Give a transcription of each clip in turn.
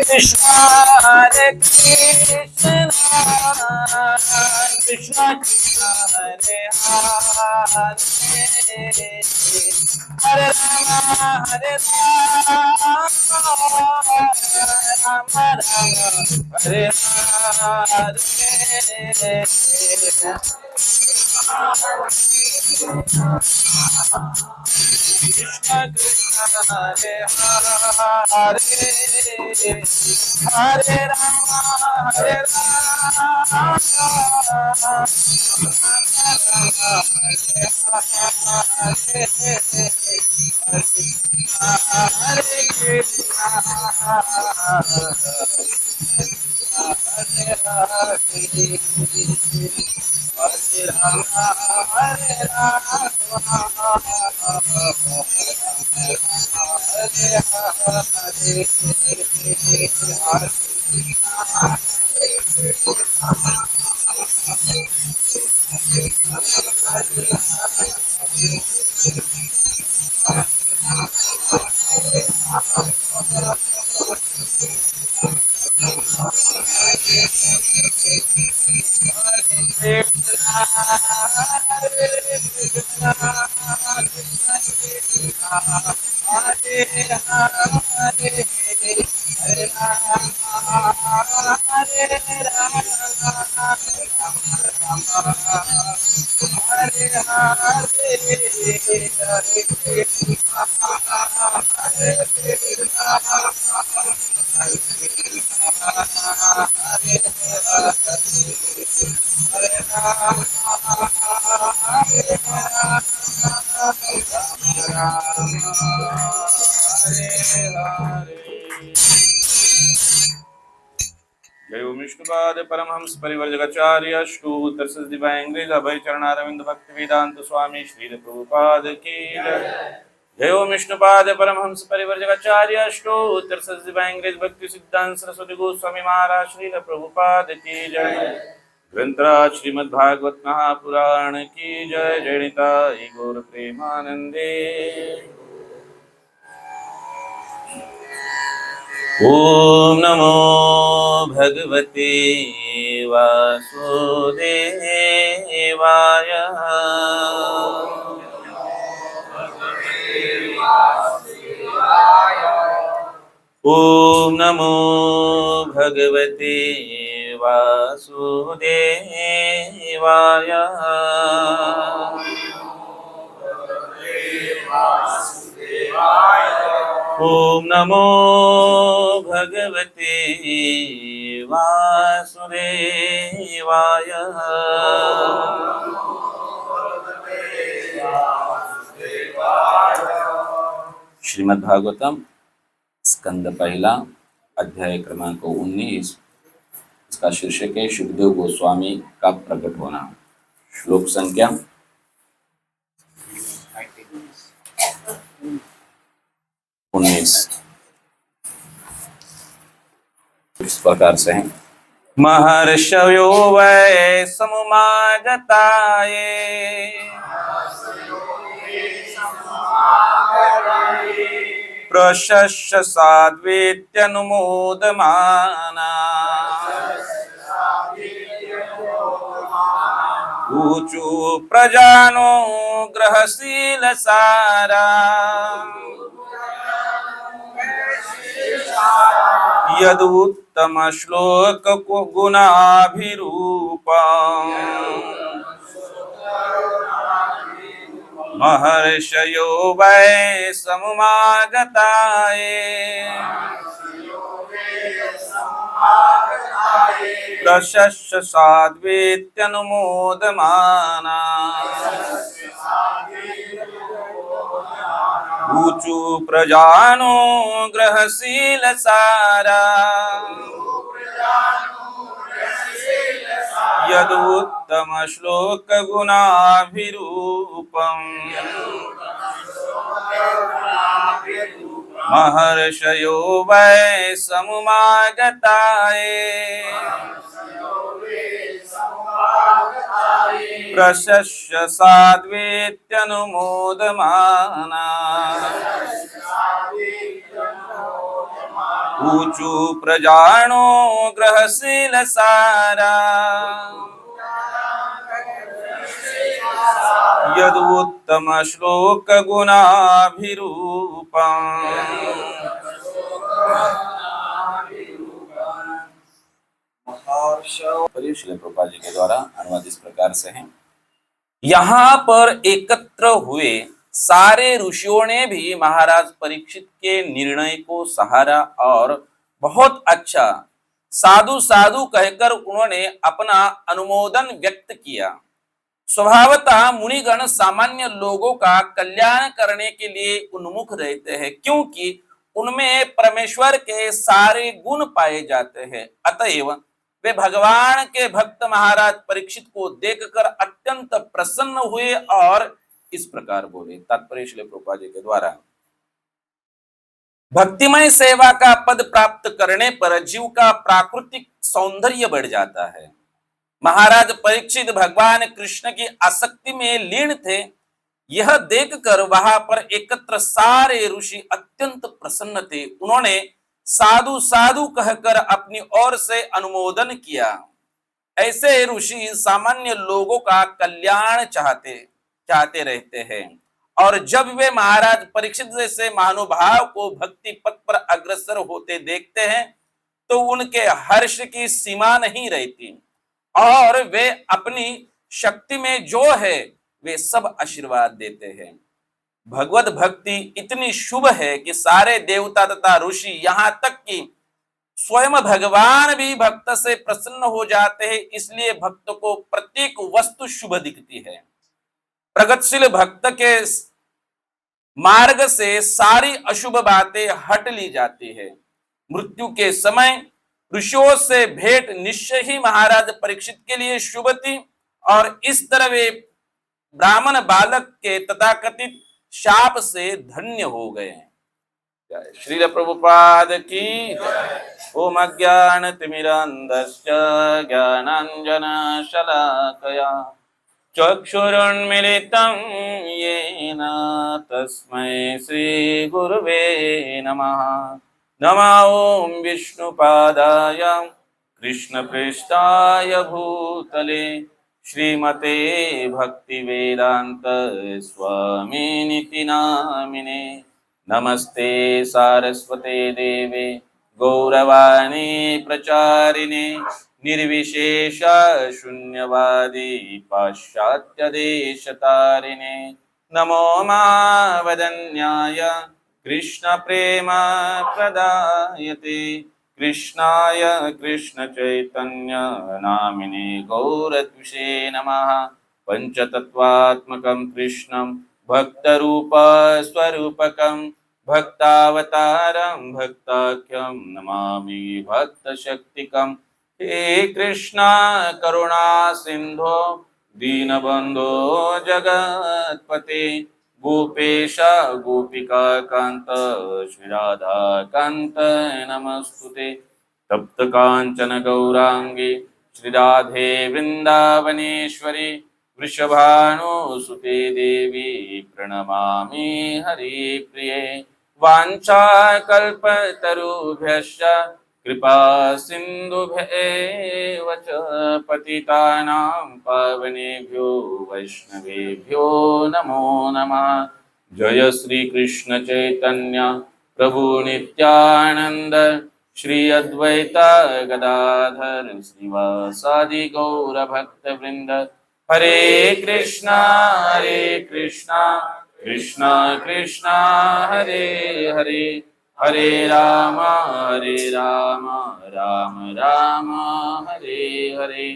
Krishna Hare Krishna Krishna Krishna Hare Hare Hare Rama Hare Rama Rama Rama Hare Hare Krishna Krishna Hare Hare Hare Rama Hare Rama Hare Krishna जय ओम विष्णुपाद परमहंस परिव्रजकाचार्य अष्टोत्तर सदिवाय अंग्रेज अभय चरणारविंद भक्ति वेदांत स्वामी श्री प्रभुपाद की जय। जय ओम विष्णुपाद परमहंस परिव्रजकाचार्य अष्टोत्तर सदिवाय अंग्रेज भक्ति सिद्धांत सरस्वती गोस्वामी महाराज श्री प्रभुपाद की जय। ग्रंथराज श्रीमद् भागवत महापुराण की जय। जय निताई गौर प्रेमानंदे। ओम नमो भगवते वासुदेवाय। ओम नमो भगवते वासुदेवाय। ओम नमो भगवते वासुदेवाय। श्रीमद् भागवतम स्कंद पहला अध्याय क्रमांक 19। इसका शीर्षक है शुकदेव गोस्वामी का प्रकट होना। श्लोक संख्या 19 इस प्रकार से है। महर्षयो वै समुमागताये प्रशस्य साद्वेत्यनुमोदमाना ऊचु प्रजानो ग्रहशीलसारा यदुत्तम श्लोक गुणाभिरूपम् महर्षयो वै समुमागताये प्रशस्य साद्वेत्यनुमोदमाना ऊचु प्रजानो ग्रहशीलसारा यदुत्तम श्लोक गुणाभिरूपम् महर्षयो वै समुमागताये प्रशस्य साद्वेत्यनुमोदमाना ऊचु प्रजानो ग्रहशील सारा यदुत्तम श्लोक गुणाभिरूपम्। श्रील प्रभुपाद जी के द्वारा अनुवाद इस प्रकार से है। यहाँ पर एकत्र हुए सारे ऋषियों ने भी महाराज परीक्षित के निर्णय को सहारा और बहुत अच्छा साधु साधु कहकर उन्होंने अपना अनुमोदन व्यक्त किया। स्वभावतः मुनिगण सामान्य लोगों का कल्याण करने के लिए उन्मुख रहते हैं, क्योंकि उनमें परमेश्वर के सारे गुण पाए जाते हैं। अतएव वे भगवान के भक्त महाराज परीक्षित को देखकर अत्यंत प्रसन्न हुए और इस प्रकार बोले। तात्पर्य श्रील प्रभुपाद जी के द्वारा भक्तिमय सेवा का पद प्राप्त करने पर जीव का प्राकृतिक सौंदर्य बढ़ जाता है। महाराज परीक्षित भगवान कृष्ण की आसक्ति में लीन थे। यह देखकर वहां पर एकत्र सारे ऋषि अत्यंत प्रसन्न थे। उन्होंने साधु साधु कहकर अपनी ओर से अनुमोदन किया। ऐसे ऋषि सामान्य लोगों का कल्याण चाहते रहते हैं, और जब वे महाराज परीक्षित जैसे महानुभाव को भक्ति पथ पर अग्रसर होते देखते हैं तो उनके हर्ष की सीमा नहीं रहती, और वे अपनी शक्ति में जो है वे सब आशीर्वाद देते हैं। भगवत भक्ति इतनी शुभ है कि सारे देवता तथा ऋषि, यहाँ तक कि स्वयं भगवान भी भक्त से प्रसन्न हो जाते हैं। इसलिए भक्त को प्रत्येक वस्तु शुभ दिखती है। प्रगतिशील भक्त के मार्ग से सारी अशुभ बातें हट ली जाती है। मृत्यु के समय ऋषियों से भेंट निश्चय ही महाराज परीक्षित के लिए शुभ थी, और इस तरह वे ब्राह्मण बालक के तथाकथित शाप से धन्य हो गए। श्रील प्रभुपाद की। ओम अज्ञानतिमिरान्धस्य ज्ञानाञ्जन शलाकया चक्षुरुन्मीलितं येन तस्मै श्री गुरुवे नमः। नमः ओं विष्णुपादाय कृष्णप्रेष्ठाय भूतले श्रीमते भक्तिवेदांत स्वामिनिति नामिने। नमस्ते सारस्वते देवे गौरवाणी प्रचारिणे निर्विशेष शून्यवादी पाश्चात्य देशतारिणे। नमो मावदन्याय कृष्ण प्रेम प्रदायते कृष्णाय कृष्ण चैतन्य नामिने गौरत्विषे नमः। पंचतत्वात्मकं कृष्णं भक्तरूप स्वरूपकं भक्तावतारं भक्ताख्यं नमामि भक्तशक्तिकं। हे कृष्णा करुणा सिंधो दीनबंधो जगत्पते गोपेश गोपिका कांत श्री राधा कांत नमस्तुते। तप्त कांचन गौरांगी श्री राधे वृंदावनेश्वरी वृषभानुसुते देवी प्रणमामि हरिप्रिये। वाञ्छाकल्पतरुभ्यश्च कृपा सिन्धुभ्येव च पतितानां पावनेभ्यो वैष्णवेभ्यो नमो नमः। जय श्री कृष्ण चैतन्य प्रभु नित्यानंद श्री अद्वैता गदाधर श्रीवासादि गौर भक्त वृंद। हरे कृष्णा कृष्णा कृष्णा हरे हरे हरे राम राम राम हरे हरे।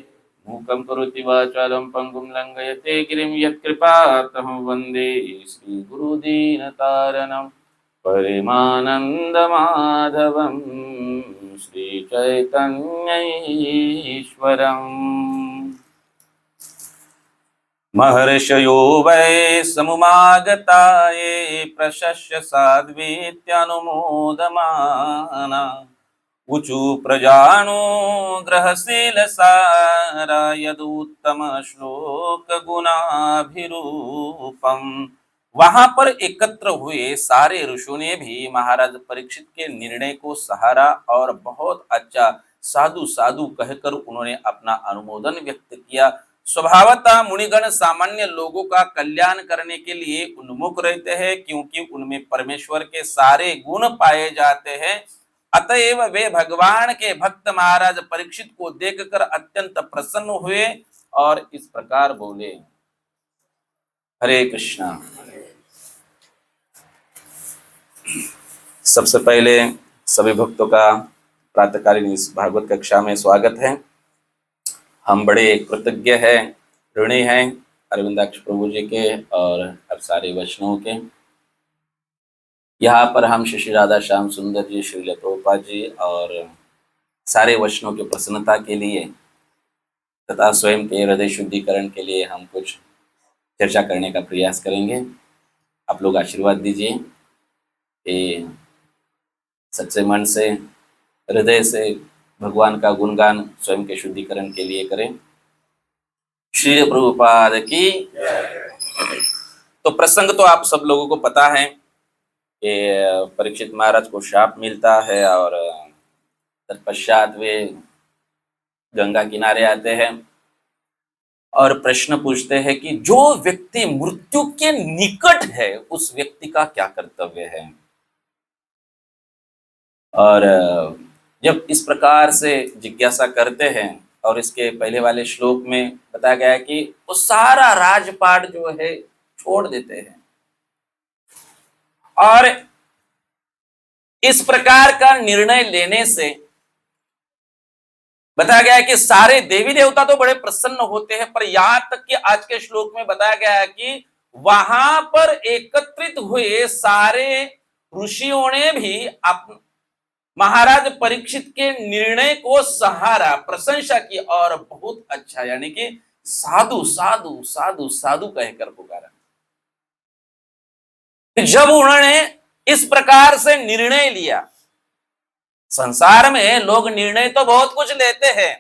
मूकं करोति वाचालं पंगुं लंघयते गिरिं यत्कृपातमहं वन्दे श्रीगुरुदीनतारणं परमानन्दमाधवं श्रीचैतन्यईश्वरम्। महर्षयो वै समुमागता ये प्रशस्य साध्वीत्यनुमोदमाना। ऊचु प्रजानो ग्रहशील सारा यदुत्तम श्लोक गुणाभिरूपम्। वहां पर एकत्र हुए सारे ऋषियों ने भी महाराज परीक्षित के निर्णय को सहारा और बहुत अच्छा साधु साधु कहकर उन्होंने अपना अनुमोदन व्यक्त किया। स्वभावतः मुनिगण सामान्य लोगों का कल्याण करने के लिए उन्मुख रहते हैं, क्योंकि उनमें परमेश्वर के सारे गुण पाए जाते हैं। अतएव वे भगवान के भक्त महाराज परीक्षित को देखकर अत्यंत प्रसन्न हुए और इस प्रकार बोले। हरे कृष्णा। सबसे पहले सभी भक्तों का प्रातःकालीन इस भागवत कक्षा में स्वागत है। हम बड़े कृतज्ञ हैं, ऋणी हैं अरविंदाक्ष प्रभु जी के और अब सारे वैष्णवों के। यहाँ पर हम श्री राधा श्याम सुंदर जी, श्रील प्रभुपाद जी और सारे वैष्णव की प्रसन्नता के लिए तथा स्वयं के हृदय शुद्धिकरण के लिए हम कुछ चर्चा करने का प्रयास करेंगे। आप लोग आशीर्वाद दीजिए कि सच्चे मन से, हृदय से भगवान का गुणगान स्वयं के शुद्धिकरण के लिए करें। श्री प्रभुपाद की। तो प्रसंग तो आप सब लोगों को पता है कि परीक्षित महाराज को शाप मिलता है और तत्पश्चात वे गंगा किनारे आते हैं और प्रश्न पूछते हैं कि जो व्यक्ति मृत्यु के निकट है उस व्यक्ति का क्या कर्तव्य है। और जब इस प्रकार से जिज्ञासा करते हैं और इसके पहले वाले श्लोक में बताया गया है कि वो सारा राजपाट जो है छोड़ देते हैं और इस प्रकार का निर्णय लेने से बताया गया है कि सारे देवी देवता तो बड़े प्रसन्न होते हैं, पर यहां तक कि आज के श्लोक में बताया गया है कि वहां पर एकत्रित हुए सारे ऋषियों ने भी महाराज परीक्षित के निर्णय को सहारा, प्रशंसा की और बहुत अच्छा, यानी कि साधु साधु साधु साधु कहकर पुकारा। जब उन्होंने इस प्रकार से निर्णय लिया, संसार में लोग निर्णय तो बहुत कुछ लेते हैं,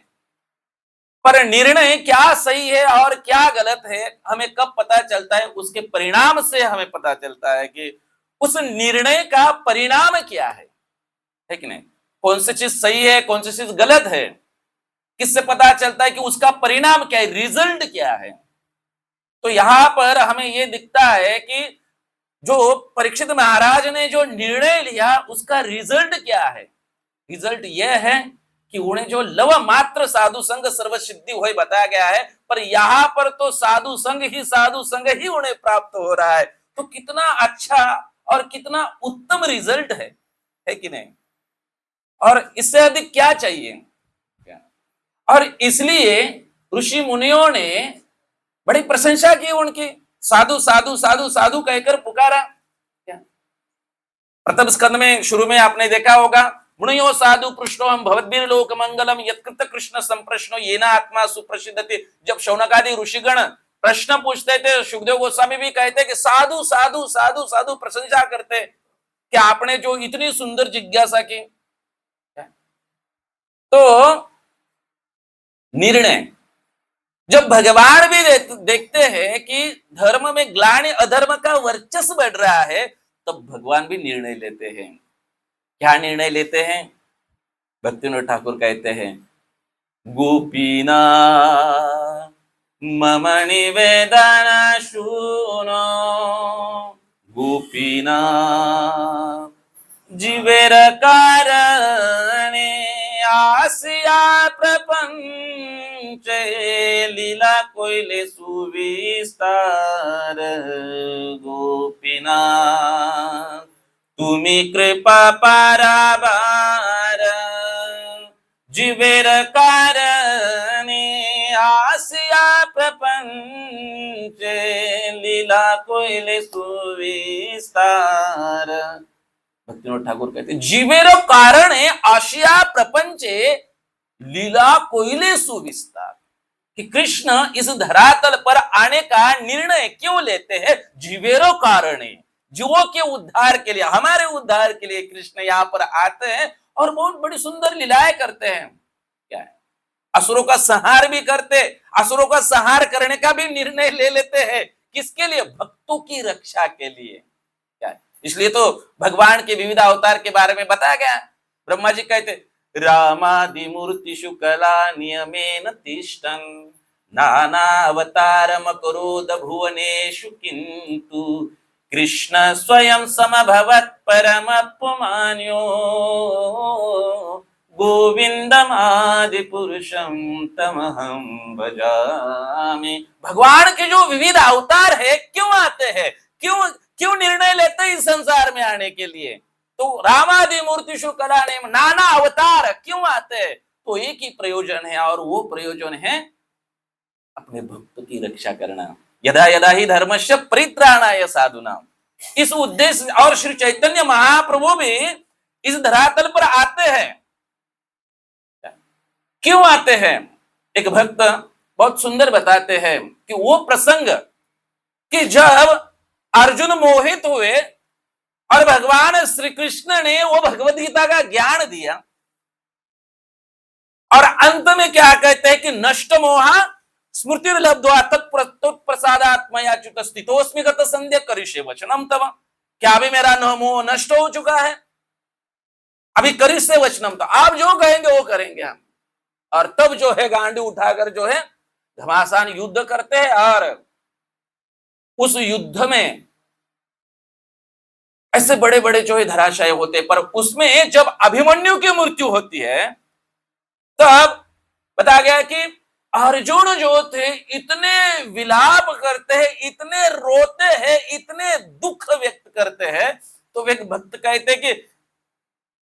पर निर्णय क्या सही है और क्या गलत है हमें कब पता चलता है? उसके परिणाम से हमें पता चलता है कि उस निर्णय का परिणाम क्या है कि नहीं? कौन सी चीज सही है, कौन सी चीज गलत है, किससे पता चलता है कि उसका परिणाम क्या है, रिजल्ट क्या है? तो यहां पर हमें यह दिखता है कि जो परीक्षित महाराज ने जो निर्णय लिया उसका रिजल्ट क्या है। रिजल्ट यह है कि उन्हें जो लव मात्र साधु संग सर्व सिद्धि हुई बताया गया है, पर यहां पर तो साधु संग ही उन्हें प्राप्त हो रहा है। तो कितना अच्छा और कितना उत्तम रिजल्ट है कि नहीं? और इससे अधिक क्या चाहिए? और इसलिए ऋषि मुनियों ने बड़ी प्रशंसा की उनकी, साधु साधु साधु साधु कहकर पुकारा। प्रथम स्कंद में शुरू में आपने देखा होगा, मुनियो साधु कृष्णो हम भवद्भिर लोक मंगलम यत्कृत कृष्ण संप्रश्नो येना आत्मा सुप्रसिद्धति। जब शौनकादि ऋषिगण प्रश्न पूछते थे, सुखदेव गोस्वामी भी कहते कि साधु साधु साधु साधु प्रशंसा करते कि आपने जो इतनी सुंदर जिज्ञासा की। तो निर्णय जब भगवान भी देखते हैं कि धर्म में ग्लानि अधर्म का वर्चस्व बढ़ रहा है, तब भगवान भी निर्णय लेते हैं। क्या निर्णय लेते हैं? भक्तिविनोद ठाकुर कहते हैं, गोपीना मम निवेदन शूनो गोपीना जीवेर कारणे आसिया प्रपंच लीला कोइले सुविस्तार। गोपीना तुम्ही कृपा पाराबार जीवेर कारणे आसिया प्रपंच लीला कोइले सुविस्तार। भक्तिविनोद ठाकुर कहते जीवेर कारण आशिया प्रपंचे लीला कोइले सुविस्तार, कि कृष्ण इस धरातल पर आने का निर्णय क्यों लेते हैं? जीवेरो कारण, जीवों के उद्धार के लिए, हमारे उद्धार के लिए कृष्ण यहाँ पर आते हैं और बहुत बड़ी सुंदर लीलाएं करते हैं। क्या है? असुरों का संहार भी करते, असुरों का संहार करने का भी निर्णय ले लेते हैं। किसके लिए? भक्तों की रक्षा के लिए। क्या है? इसलिए तो भगवान के विविध अवतार के बारे में बताया गया। ब्रह्मा जी कहते रामादि मूर्तिषु कला नियमेन तिष्ठन् नाना अवतारम करोद भुवनेषु किंतु कृष्ण स्वयं समभवत् परम पुमान्यो गोविंदमादि पुरुषम तमहम भजामि। भगवान के जो विविध अवतार है क्यों आते हैं, क्यों क्यों निर्णय लेते हैं इस संसार में आने के लिए? तो रामादि मूर्तिषु कला ने नाना अवतार क्यों आते हैं? तो एक ही प्रयोजन है, और वो प्रयोजन है अपने भक्त की रक्षा करना। यदा यदा ही धर्मस्य परित्राणाय साधुनाम, इस उद्देश्य। और श्री चैतन्य महाप्रभु भी इस धरातल पर आते हैं। क्यों आते हैं? एक भक्त बहुत सुंदर बताते हैं कि वो प्रसंग कि जब अर्जुन मोहित हुए और भगवान श्री कृष्ण ने वो भगवद गीता का ज्ञान दिया, और अंत में क्या कहते हैं कि नष्ट मोहा स्मृतिर्लब्ध्वा तत्प्रसादात्मया स्थितोस्मि गत संध्या करिष्ये वचनम तव। क्या अभी मेरा मोह नष्ट हो चुका है? अभी करिष्ये वचनम तव, आप जो कहेंगे वो करेंगे हम। और तब जो है गांडी उठाकर जो है घमासान युद्ध करते हैं, और उस युद्ध में ऐसे बड़े बड़े जो है धराशायी होते हैं। पर उसमें जब अभिमन्यु की मृत्यु होती है तब बताया गया कि अर्जुन जो थे इतने विलाप करते हैं, इतने रोते हैं, इतने दुख व्यक्त करते हैं। तो एक भक्त कहते हैं कि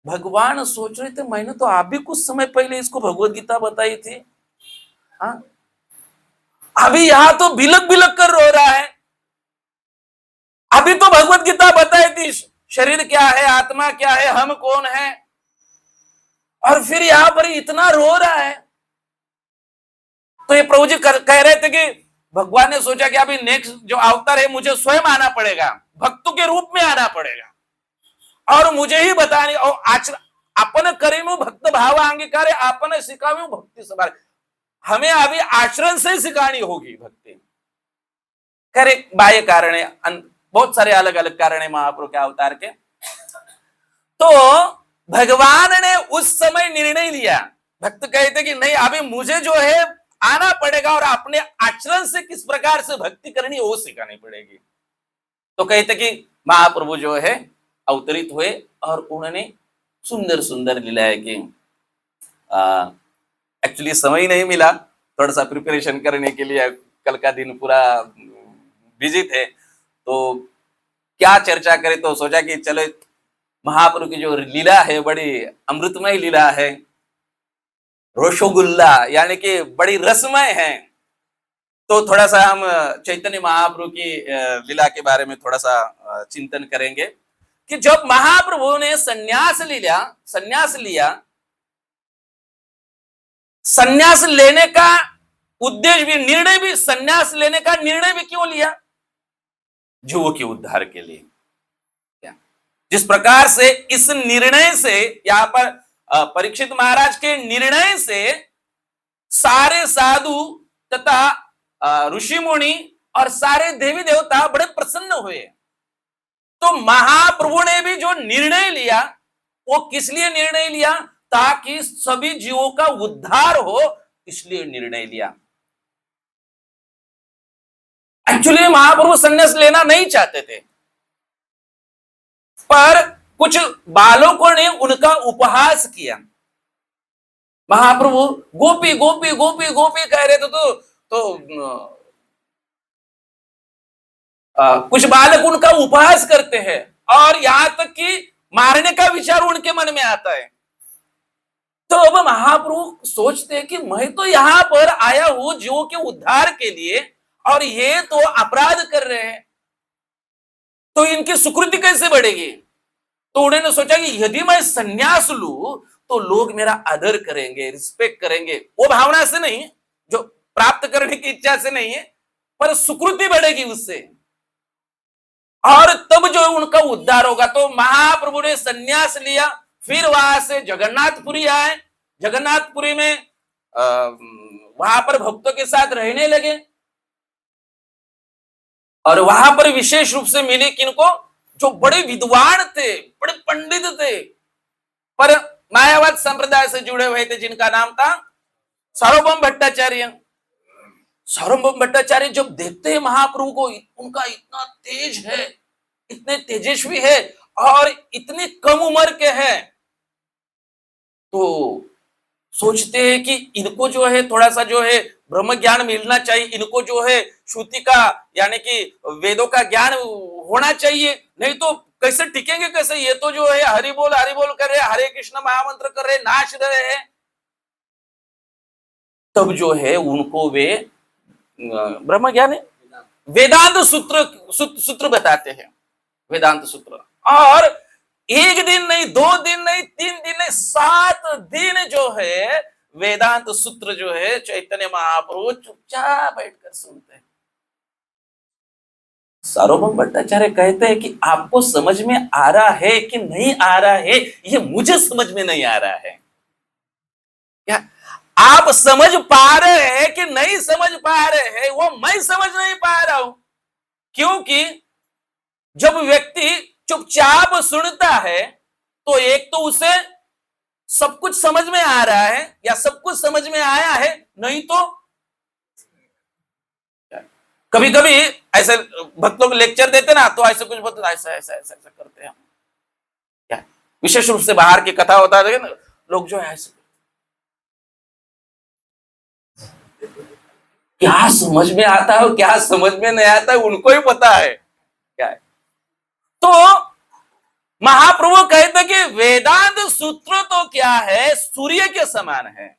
भगवान सोच रहे थे मैंने तो अभी कुछ समय पहले इसको भगवद गीता बताई थी, हाँ? अभी यहां तो बिलक बिलक कर रो रहा है। अभी तो भगवद गीता बताई थी शरीर क्या है, आत्मा क्या है, हम कौन है, और फिर यहां पर इतना रो रहा है। तो ये प्रभु जी कह रहे थे कि भगवान ने सोचा कि अभी नेक्स्ट जो अवतार है मुझे स्वयं आना पड़ेगा, भक्तों के रूप में आना पड़ेगा, और मुझे ही बताने। और अपन करेमु भक्त भाव अंगीकार, अपन सिखावे भक्ति सवार। हमें अभी आचरण से सिखानी होगी भक्ति। खैर बाह्य कारण है, बहुत सारे अलग अलग कारण है महाप्रभु के अवतार के। तो भगवान ने उस समय निर्णय लिया। भक्त कहते कि नहीं अभी मुझे जो है आना पड़ेगा, और अपने आचरण से किस प्रकार से भक्ति करनी वो सिखानी पड़ेगी। तो कहते कि महाप्रभु जो है अवतरित हुए, और उन्होंने सुंदर सुंदर लीलाएं की। एक्चुअली समय नहीं मिला थोड़ा सा प्रिपरेशन करने के लिए, कल का दिन पूरा बिजी थे, तो क्या चर्चा करें। तो सोचा कि चलो महाप्रभु की जो लीला है बड़ी अमृतमय लीला है, रोशोगुल्ला यानी कि बड़ी रसमय है। तो थोड़ा सा हम चैतन्य महाप्रभु की लीला के बारे में थोड़ा सा चिंतन करेंगे कि जब महाप्रभु ने संन्यास लिया, संन्यास लेने का उद्देश्य भी, निर्णय भी, संन्यास लेने का निर्णय भी क्यों लिया? जीवों के उद्धार के लिए। जिस प्रकार से इस निर्णय से, यहां पर परीक्षित महाराज के निर्णय से सारे साधु तथा ऋषि मुनि और सारे देवी देवता बड़े प्रसन्न हुए। तो महाप्रभु ने भी जो निर्णय लिया वो किस लिए निर्णय लिया? ताकि सभी जीवों का उद्धार हो, इसलिए निर्णय लिया। एक्चुअली महाप्रभु संन्यास लेना नहीं चाहते थे, पर कुछ बालकों ने उनका उपहास किया। महाप्रभु गोपी गोपी गोपी गोपी कह रहे थे, तो कुछ बालक उनका उपहास करते हैं, और यहां तक कि मारने का विचार उनके मन में आता है। तो अब महाप्रभु सोचते हैं कि मैं तो यहां पर आया हूं जीवों के उद्धार के लिए, और ये तो अपराध कर रहे हैं, तो इनकी सुकृति कैसे बढ़ेगी? तो उन्होंने सोचा कि यदि मैं संन्यास लूं तो लोग मेरा आदर करेंगे, रिस्पेक्ट करेंगे। वो भावना से नहीं, जो प्राप्त करने की इच्छा से नहीं है, पर सुकृति बढ़ेगी उससे, और तब जो उनका उद्धार होगा। तो महाप्रभु ने संन्यास लिया, फिर वहां से जगन्नाथपुरी आए। जगन्नाथपुरी में वहां पर भक्तों के साथ रहने लगे। और वहां पर विशेष रूप से मिले किनको, जो बड़े विद्वान थे, बड़े पंडित थे, पर मायावाद संप्रदाय से जुड़े हुए थे, जिनका नाम था सार्वभौम भट्टाचार्य। सार्वभौम भट्टाचार्य जब देखते हैं महाप्रभु को, उनका इतना तेज है, इतने तेजस्वी है और इतनी कम उम्र के हैं, तो सोचते हैं कि इनको जो है थोड़ा सा जो है ब्रह्म ज्ञान मिलना चाहिए, इनको जो है श्रुति का यानी कि वेदों का ज्ञान होना चाहिए, नहीं तो कैसे टिकेंगे, कैसे, ये तो जो है हरि बोल कर रहे, हरे कृष्ण महामंत्र कर रहे, नाच रहे हैं। तब जो है उनको वे ब्रह्म ज्ञान है, वेदांत सूत्र बताते हैं, वेदांत सूत्र। और एक दिन नहीं, 2 दिन नहीं, 3 दिन नहीं, 7 दिन जो है वेदांत सूत्र जो है चैतन्य महाप्रभु चुपचाप बैठकर सुनते हैं। सार्वभौम भट्टाचार्य कहते हैं कि आपको समझ में आ रहा है कि नहीं आ रहा है, ये मुझे समझ में नहीं आ रहा है। क्या आप समझ पा रहे हैं कि नहीं समझ पा रहे हैं, वो मैं समझ नहीं पा रहा हूं। क्योंकि जब व्यक्ति चुपचाप सुनता है तो एक तो उसे सब कुछ समझ में आ रहा है या सब कुछ समझ में आया है, नहीं तो कभी कभी ऐसे भक्त लोग लेक्चर देते ना, तो ऐसे कुछ बोलते, ऐसा ऐसा ऐसा ऐसा करते हैं क्या, विशेष रूप से बाहर की कथा होता है ना, लोग जो है ऐसे, क्या समझ में आता है क्या समझ में नहीं आता है उनको ही पता है क्या है। तो महाप्रभु कहते कि वेदांत सूत्र तो क्या है, सूर्य के समान है।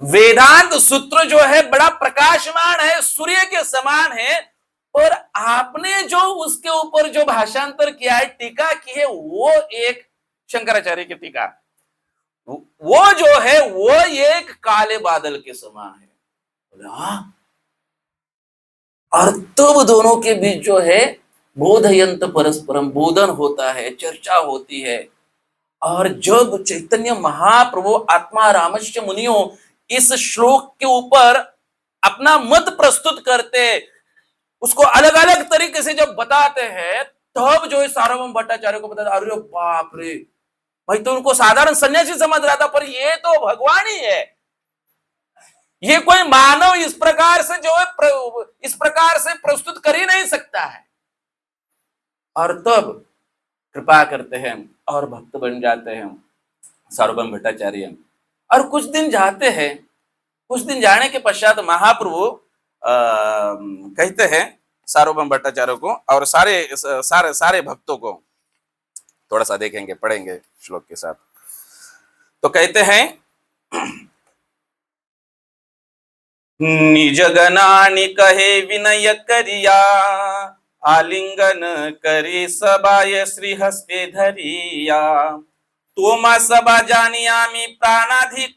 वेदांत सूत्र जो है बड़ा प्रकाशमान है, सूर्य के समान है। और आपने जो उसके ऊपर जो भाषांतर किया है, टीका की है, वो एक शंकराचार्य की टीका, वो जो है वो एक काले बादल के समान है। और तब दोनों के बीच जो है बोधयंत परस्परम, बोधन होता है, चर्चा होती है। और जब चैतन्य महाप्रभु आत्मा रामस्य मुनियों इस श्लोक के ऊपर अपना मत प्रस्तुत करते, उसको अलग अलग तरीके से जब बताते हैं, तब जो है सार्वभौम भट्टाचार्य को बताते, अरे बाप रे, भाई तो उनको साधारण सन्यासी समझ रहा था, पर ये तो भगवान ही है, ये कोई मानव इस प्रकार से जो है इस प्रकार से प्रस्तुत कर ही नहीं सकता है। और तब कृपा करते हैं और भक्त बन जाते हैं सार्वभौम भट्टाचार्य। और कुछ दिन जाते हैं, कुछ दिन जाने के पश्चात महाप्रभु कहते हैं सार्वभौम भट्टाचार्य को और सारे भक्तों को, थोड़ा सा देखेंगे, पढ़ेंगे श्लोक के साथ। तो कहते हैं, निज गणानि कहे विनय करिया, आलिंगन करी सबाय श्री हस्ते धरिया, तोमा सबा जानियामी प्राणाधिक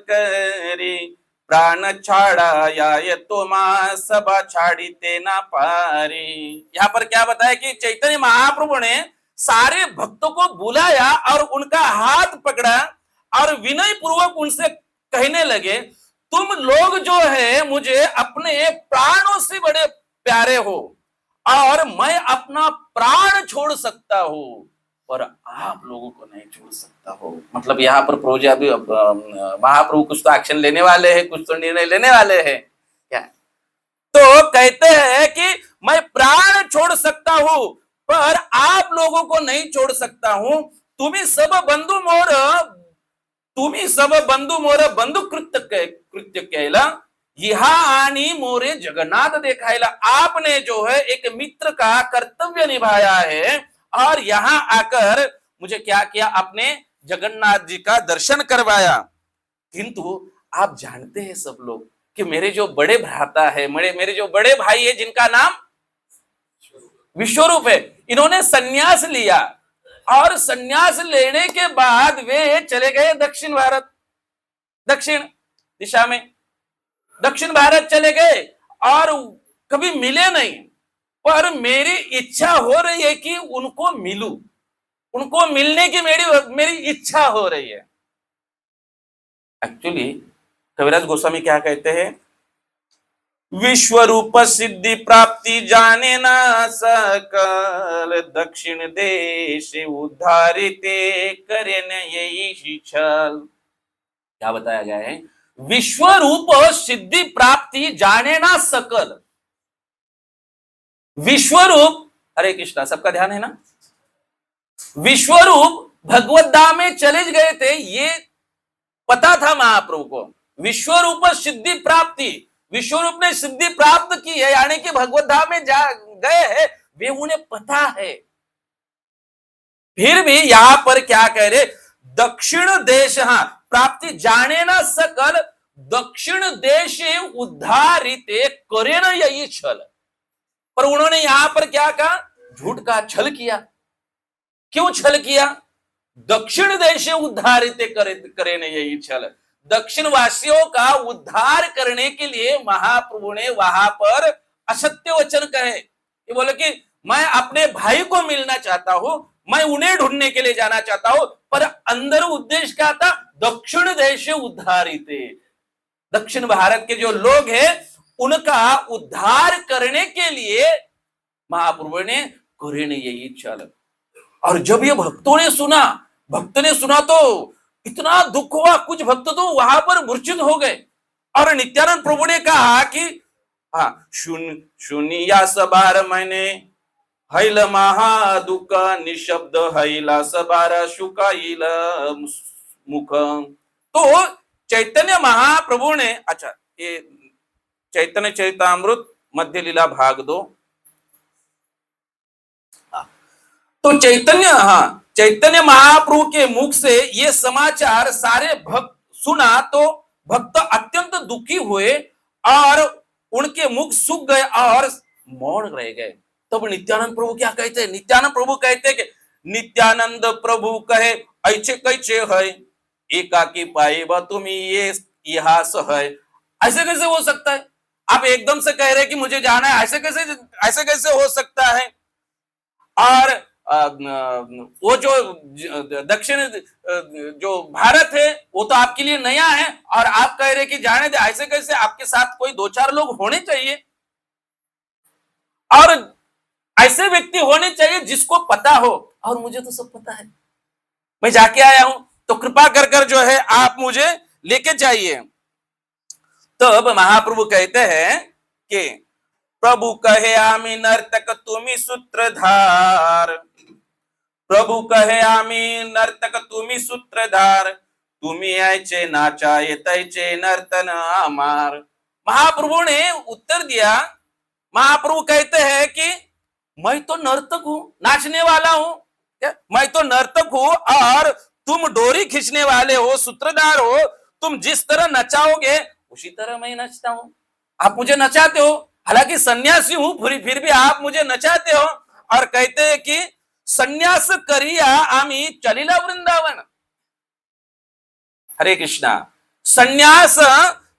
करी, प्राण छाड़ा या तोमा सबा छाड़ी ते ना पारी। यहाँ पर क्या बताया कि चैतन्य महाप्रभु ने सारे भक्तों को बुलाया और उनका हाथ पकड़ा और विनय पूर्वक उनसे कहने लगे, तुम लोग जो है मुझे अपने प्राणों से बड़े प्यारे हो और मैं अपना प्राण छोड़ सकता हूं, पर आप लोगों को नहीं छोड़ सकता हो। मतलब यहाँ पर प्रभु जी अभी महाप्रभु कुछ तो एक्शन लेने वाले हैं, कुछ तो निर्णय लेने वाले हैं क्या। तो कहते हैं कि मैं प्राण छोड़ सकता हूं पर आप लोगों को नहीं छोड़ सकता हूं। तुम्ही सब बंधु मोर बंधु कृत्य केला, यहा आनी मोरे जगन्नाथ देखायला। आपने जो है एक मित्र का कर्तव्य निभाया है और यहाँ आकर मुझे क्या किया, आपने जगन्नाथ जी का दर्शन करवाया। किंतु आप जानते हैं सब लोग कि मेरे जो बड़े भ्राता है, मेरे जो बड़े भाई है, जिनका नाम विश्वरूप है, इन्होंने सन्यास लिया और सन्यास लेने के बाद वे चले गए दक्षिण भारत, दक्षिण दिशा में दक्षिण भारत चले गए और कभी मिले नहीं। पर मेरी इच्छा हो रही है कि उनको मिलूं, उनको मिलने की मेरी इच्छा हो रही है। एक्चुअली कविराज गोस्वामी क्या कहते हैं, विश्व रूप सिद्धि प्राप्ति जाने ना सकल, दक्षिण देश उद्धारिते करे न यही छल। क्या बताया गया है? विश्व रूप सिद्धि प्राप्ति जाने ना सकल। विश्व रूप, हरे कृष्णा, सबका ध्यान है ना? विश्व रूप भगवत धाम में चले गए थे, ये पता था महाप्रभु को। विश्व रूप सिद्धि प्राप्ति, विश्व रूप ने सिद्धि प्राप्त की है, यानी कि भगवत धाम में जा गए हैं, वे उन्हें पता है। फिर भी यहां पर क्या कह रहे? दक्षिण देश, हाँ, प्राप्ति जाने ना सकल, दक्षिण देश उद्धारित करे न यही छल। पर उन्होंने यहां पर क्या कहा? झूठ का छल किया। क्यों छल किया? दक्षिण देश उद्धारित करे न यही छल। दक्षिण वासियों का उद्धार करने के लिए महाप्रभु ने वहां पर असत्य वचन कहे। ये बोले कि मैं अपने भाई को मिलना चाहता हूं, मैं उन्हें ढूंढने के लिए जाना चाहता हूं, पर अंदर उद्देश्य क्या था? दक्षिण देश उद्धारित, दक्षिण भारत के जो लोग हैं उनका उद्धार करने के लिए महाप्रभु ने करे न यही छल। और जब ये भक्तों ने सुना, भक्त ने सुना तो इतना दुख हुआ, कुछ भक्त तो वहां पर मूर्छित हो गए। और नित्यानंद प्रभु ने कहा कि हाँ, सुनिया सबार मैंने हैल महादुख, निशब्द हैला सबार शुकाइल मुख। तो चैतन्य महाप्रभु ने, अच्छा, ये चैतन्य चरितामृत मध्य लीला भाग 2। तो चैतन्य, हाँ, चैतन्य महाप्रभु के मुख से ये समाचार सारे भक्त सुना तो भक्त अत्यंत दुखी हुए और उनके मुख सूख गए और मौन रह गए। तब नित्यानंद प्रभु क्या कहते हैं? नित्यानंद प्रभु कहते हैं कि नित्यानंद प्रभु कहे ऐसे कैसे है, एकाकी पाएबा तुम ये इतिहास है। ऐसे कैसे हो सकता है? आप एकदम से कह रहे कि मुझे जाना है, ऐसे कैसे हो सकता है? और वो जो दक्षिण जो भारत है वो तो आपके लिए नया है और आप कह रहे कि जाने दे, ऐसे कैसे? आपके साथ कोई 2-4 लोग होने चाहिए और ऐसे व्यक्ति होने चाहिए जिसको पता हो। और मुझे तो सब पता है, मैं जाके आया हूं, तो कृपा कर कर जो है आप मुझे लेके जाइए। तो अब महाप्रभु कहते हैं कि प्रभु कहे आमी नर्तक तुम्ही सूत्रधार, प्रभु कहे आमी नर्तक तुम्ही सूत्रधार, तुम्ही ऐचे नाचाये तैचे नर्तन आमार। महाप्रभु ने उत्तर दिया, महाप्रभु कहते हैं कि मैं तो नर्तक हूं, नाचने वाला हूं, मैं तो नर्तक हूं और तुम डोरी खींचने वाले हो, सूत्रधार हो। तुम जिस तरह नचाओगे उसी तरह मैं नचता हूं। आप मुझे नचाते हो, हालांकि सन्यासी हूं, फिर भी आप मुझे नचाते हो। और कहते हैं कि संन्यास करिया आमी चलिला वृंदावन। हरे कृष्णा।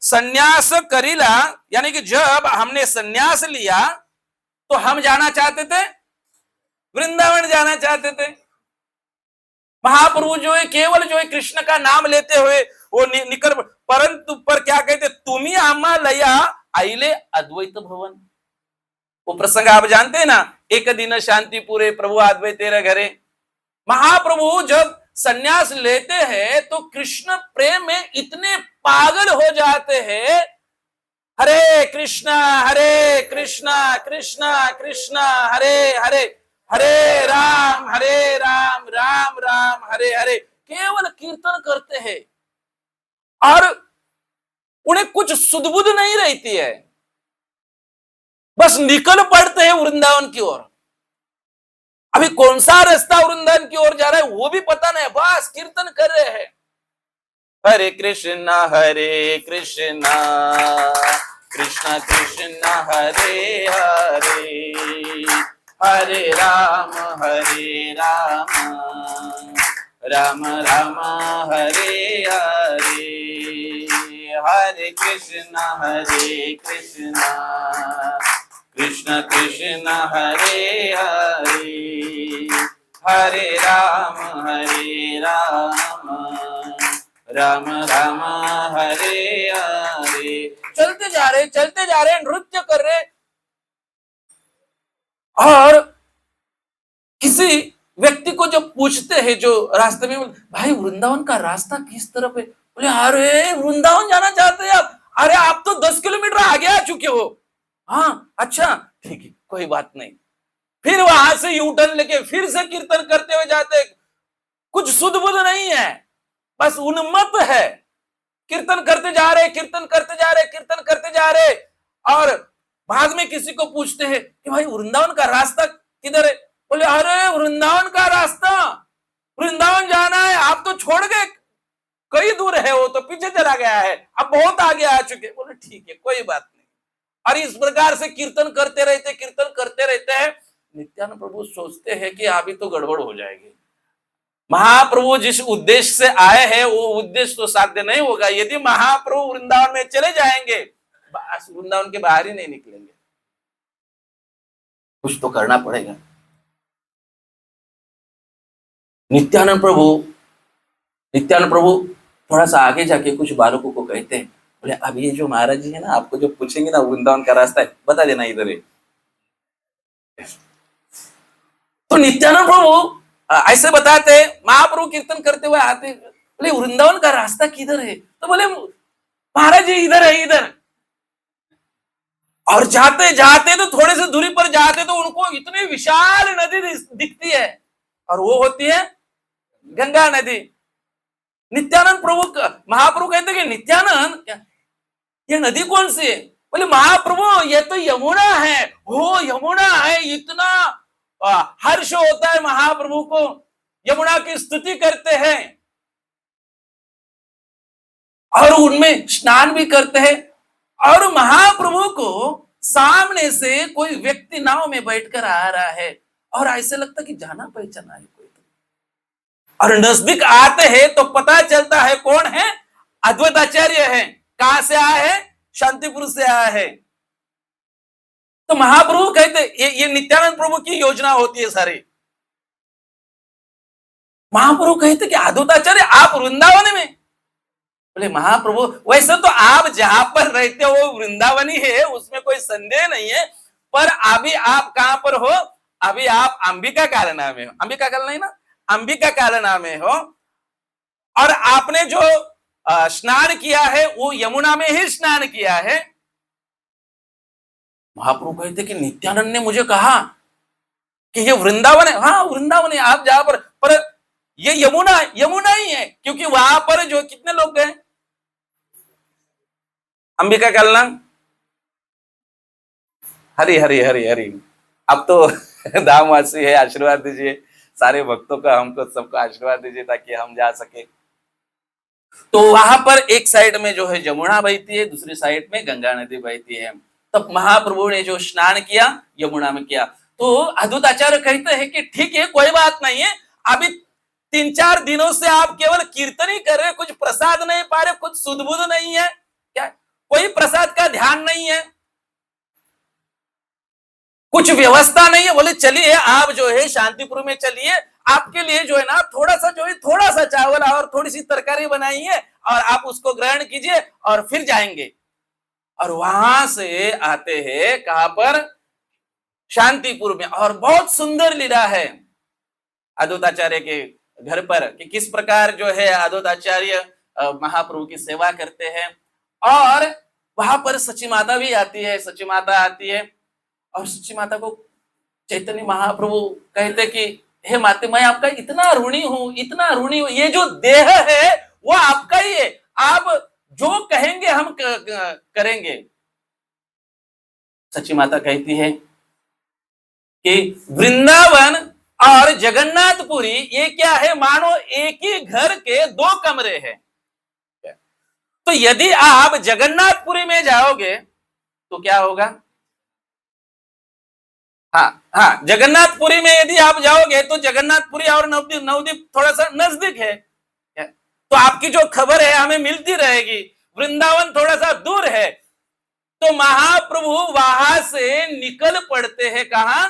संन्यास करिला, यानी कि जब हमने संन्यास लिया तो हम जाना चाहते थे, वृंदावन जाना चाहते थे। महाप्रभु जो है केवल जो है कृष्ण का नाम लेते हुए वो निकल, परंतु पर क्या कहते? तुम्ही आम्हा लया आइले अद्वैत भवन। वो प्रसंग आप जानते हैं ना, एक दिन शांति पूरे प्रभु अद्वैत तेरे घरे। महाप्रभु जब सन्यास लेते हैं तो कृष्ण प्रेम में इतने पागल हो जाते हैं। हरे कृष्णा कृष्णा कृष्णा हरे हरे, हरे राम राम राम हरे हरे, केवल कीर्तन करते हैं और उन्हें कुछ सुध-बुध नहीं रहती है, बस निकल पड़ते हैं वृंदावन की ओर। अभी कौन सा रास्ता वृंदावन की ओर जा रहा है वो भी पता नहीं, बस कीर्तन कर रहे हैं। हरे कृष्णा कृष्ण कृष्ण हरे हरे, हरे राम राम राम हरे हरे, हरे कृष्ण कृष्ण कृष्ण हरे हरे, हरे राम राम राम हरे हरे। चलते जा रहे, चलते जा रहे, नृत्य कर रहे। और किसी व्यक्ति को जब पूछते हैं जो रास्ते में, भाई वृंदावन का रास्ता किस तरफ है? बोले अरे वृंदावन जाना चाहते हैं आप? अरे आप तो 10 किलोमीटर आगे आ चुके हो। हाँ अच्छा ठीक है, कोई बात नहीं। फिर वहां से यू टर्न लेके फिर से कीर्तन करते हुए जाते। कुछ सुध बुध नहीं है, बस उन्मत्त है। कीर्तन करते जा रहे, कीर्तन करते जा रहे, कीर्तन करते जा रहे। और बाद में किसी को पूछते हैं कि भाई वृंदावन का रास्ता किधर है? बोले अरे वृंदावन का रास्ता, वृंदावन जाना है, आप तो छोड़ गए, कई दूर है, वो तो पीछे चला गया है, अब बहुत आगे आ चुके। बोले ठीक है, कोई बात नहीं। और इस प्रकार से कीर्तन करते रहते, कीर्तन करते रहते हैं। नित्यानंद प्रभु सोचते हैं कि अभी तो गड़बड़ हो जाएगी। महाप्रभु जिस उद्देश्य से आए हैं वो उद्देश्य तो साध्य नहीं होगा यदि महाप्रभु वृंदावन में चले जाएंगे, बस वृंदावन के बाहर ही नहीं निकलेंगे। कुछ तो करना पड़ेगा। नित्यानंद प्रभु थोड़ा सा आगे जाके कुछ बालकों को कहते हैं, बोले अब ये जो महाराज जी है ना, आपको जो पूछेंगे ना वृंदावन का रास्ता है, बता देना इधर है। तो नित्यानंद प्रभु ऐसे बताते, महाप्रभु कीर्तन करते हुए आते, बोले वृंदावन का रास्ता किधर है? तो बोले महाराज जी इधर है, इधर। और जाते जाते तो थोड़े से दूरी पर जाते तो उनको इतनी विशाल नदी दिखती है, और वो होती है गंगा नदी। नित्यानंद महाप्रभु कहते कि नित्यानंद ये नदी कौन सी है? बोले महाप्रभु ये तो यमुना है। हो यमुना है, इतना हर्ष होता है महाप्रभु को, यमुना की स्तुति करते हैं और उनमें स्नान भी करते हैं। और महाप्रभु को सामने से कोई व्यक्ति नाव में बैठकर आ रहा है और ऐसे लगता कि जाना पहचाना है कोई तो। और नजदीक आते हैं तो पता चलता है कौन है, अद्वैत आचार्य है। कहां से आया है? शांतिपुर से आया है। तो महाप्रभु कहते ये नित्यानंद प्रभु की योजना होती है सारी। महाप्रभु कहते कि अद्वैताचार्य आप वृंदावन में? बोले महाप्रभु वैसे तो आप जहां पर रहते हो वो वृंदावन ही है, उसमें कोई संदेह नहीं है, पर अभी आप कहां पर हो? अभी आप अंबिका कालना में हो। अंबिका काल नहीं ना, अंबिका कालना में हो। और आपने जो स्नान किया है वो यमुना में ही स्नान किया है। महाप्रभु कहते कि नित्यानंद ने मुझे कहा कि ये वृंदावन है। हाँ वृंदावन है, आप जहां पर ये यमुना ही है, क्योंकि वहां पर जो कितने लोग गए अंबिका कालना? हरी हरी हरी हरी। अब तो धामवासी है, आशीर्वाद दीजिए सारे भक्तों का, हमको सबको आशीर्वाद दीजिए ताकि हम जा सके। तो वहां पर एक साइड में जो है यमुना बहती है, दूसरी साइड में गंगा नदी बहती है। तब महाप्रभु ने जो स्नान किया यमुना में किया। तो अद्वैत आचार्य कहते हैं कि ठीक है कोई बात नहीं है, अभी 3-4 दिनों से आप केवल कीर्तन ही कर रहे, कुछ प्रसाद नहीं पा रहे, कुछ सुध बुध नहीं है क्या, कोई प्रसाद का ध्यान नहीं है, कुछ व्यवस्था नहीं है। बोले चलिए आप जो है शांतिपुर में चलिए, आपके लिए जो है ना थोड़ा सा चावल और थोड़ी सी तरकारी बनाई है और आप उसको ग्रहण कीजिए और फिर जाएंगे। और वहां से आते हैं कहां पर? शांतिपुर में। और बहुत सुंदर लीला है अद्वैताचार्य के घर पर कि किस प्रकार जो है अद्वैताचार्य महाप्रभु की सेवा करते हैं। और वहां पर सची माता भी आती है, सची माता आती है और सची माता को चैतन्य महाप्रभु कहते कि हे माते मैं आपका इतना ऋणी हूं, इतना ऋणी हूं, ये जो देह है वो आपका ही है, आप जो कहेंगे हम करेंगे। सची माता कहती है कि वृंदावन और जगन्नाथपुरी ये क्या है, मानो एक ही घर के 2 कमरे हैं। तो यदि आप जगन्नाथपुरी में जाओगे तो क्या होगा? हाँ जगन्नाथपुरी में यदि आप जाओगे तो जगन्नाथपुरी और नवदीप थोड़ा सा नजदीक है, तो आपकी जो खबर है हमें मिलती रहेगी। वृंदावन थोड़ा सा दूर है। तो महाप्रभु वहां से निकल पड़ते हैं कहां?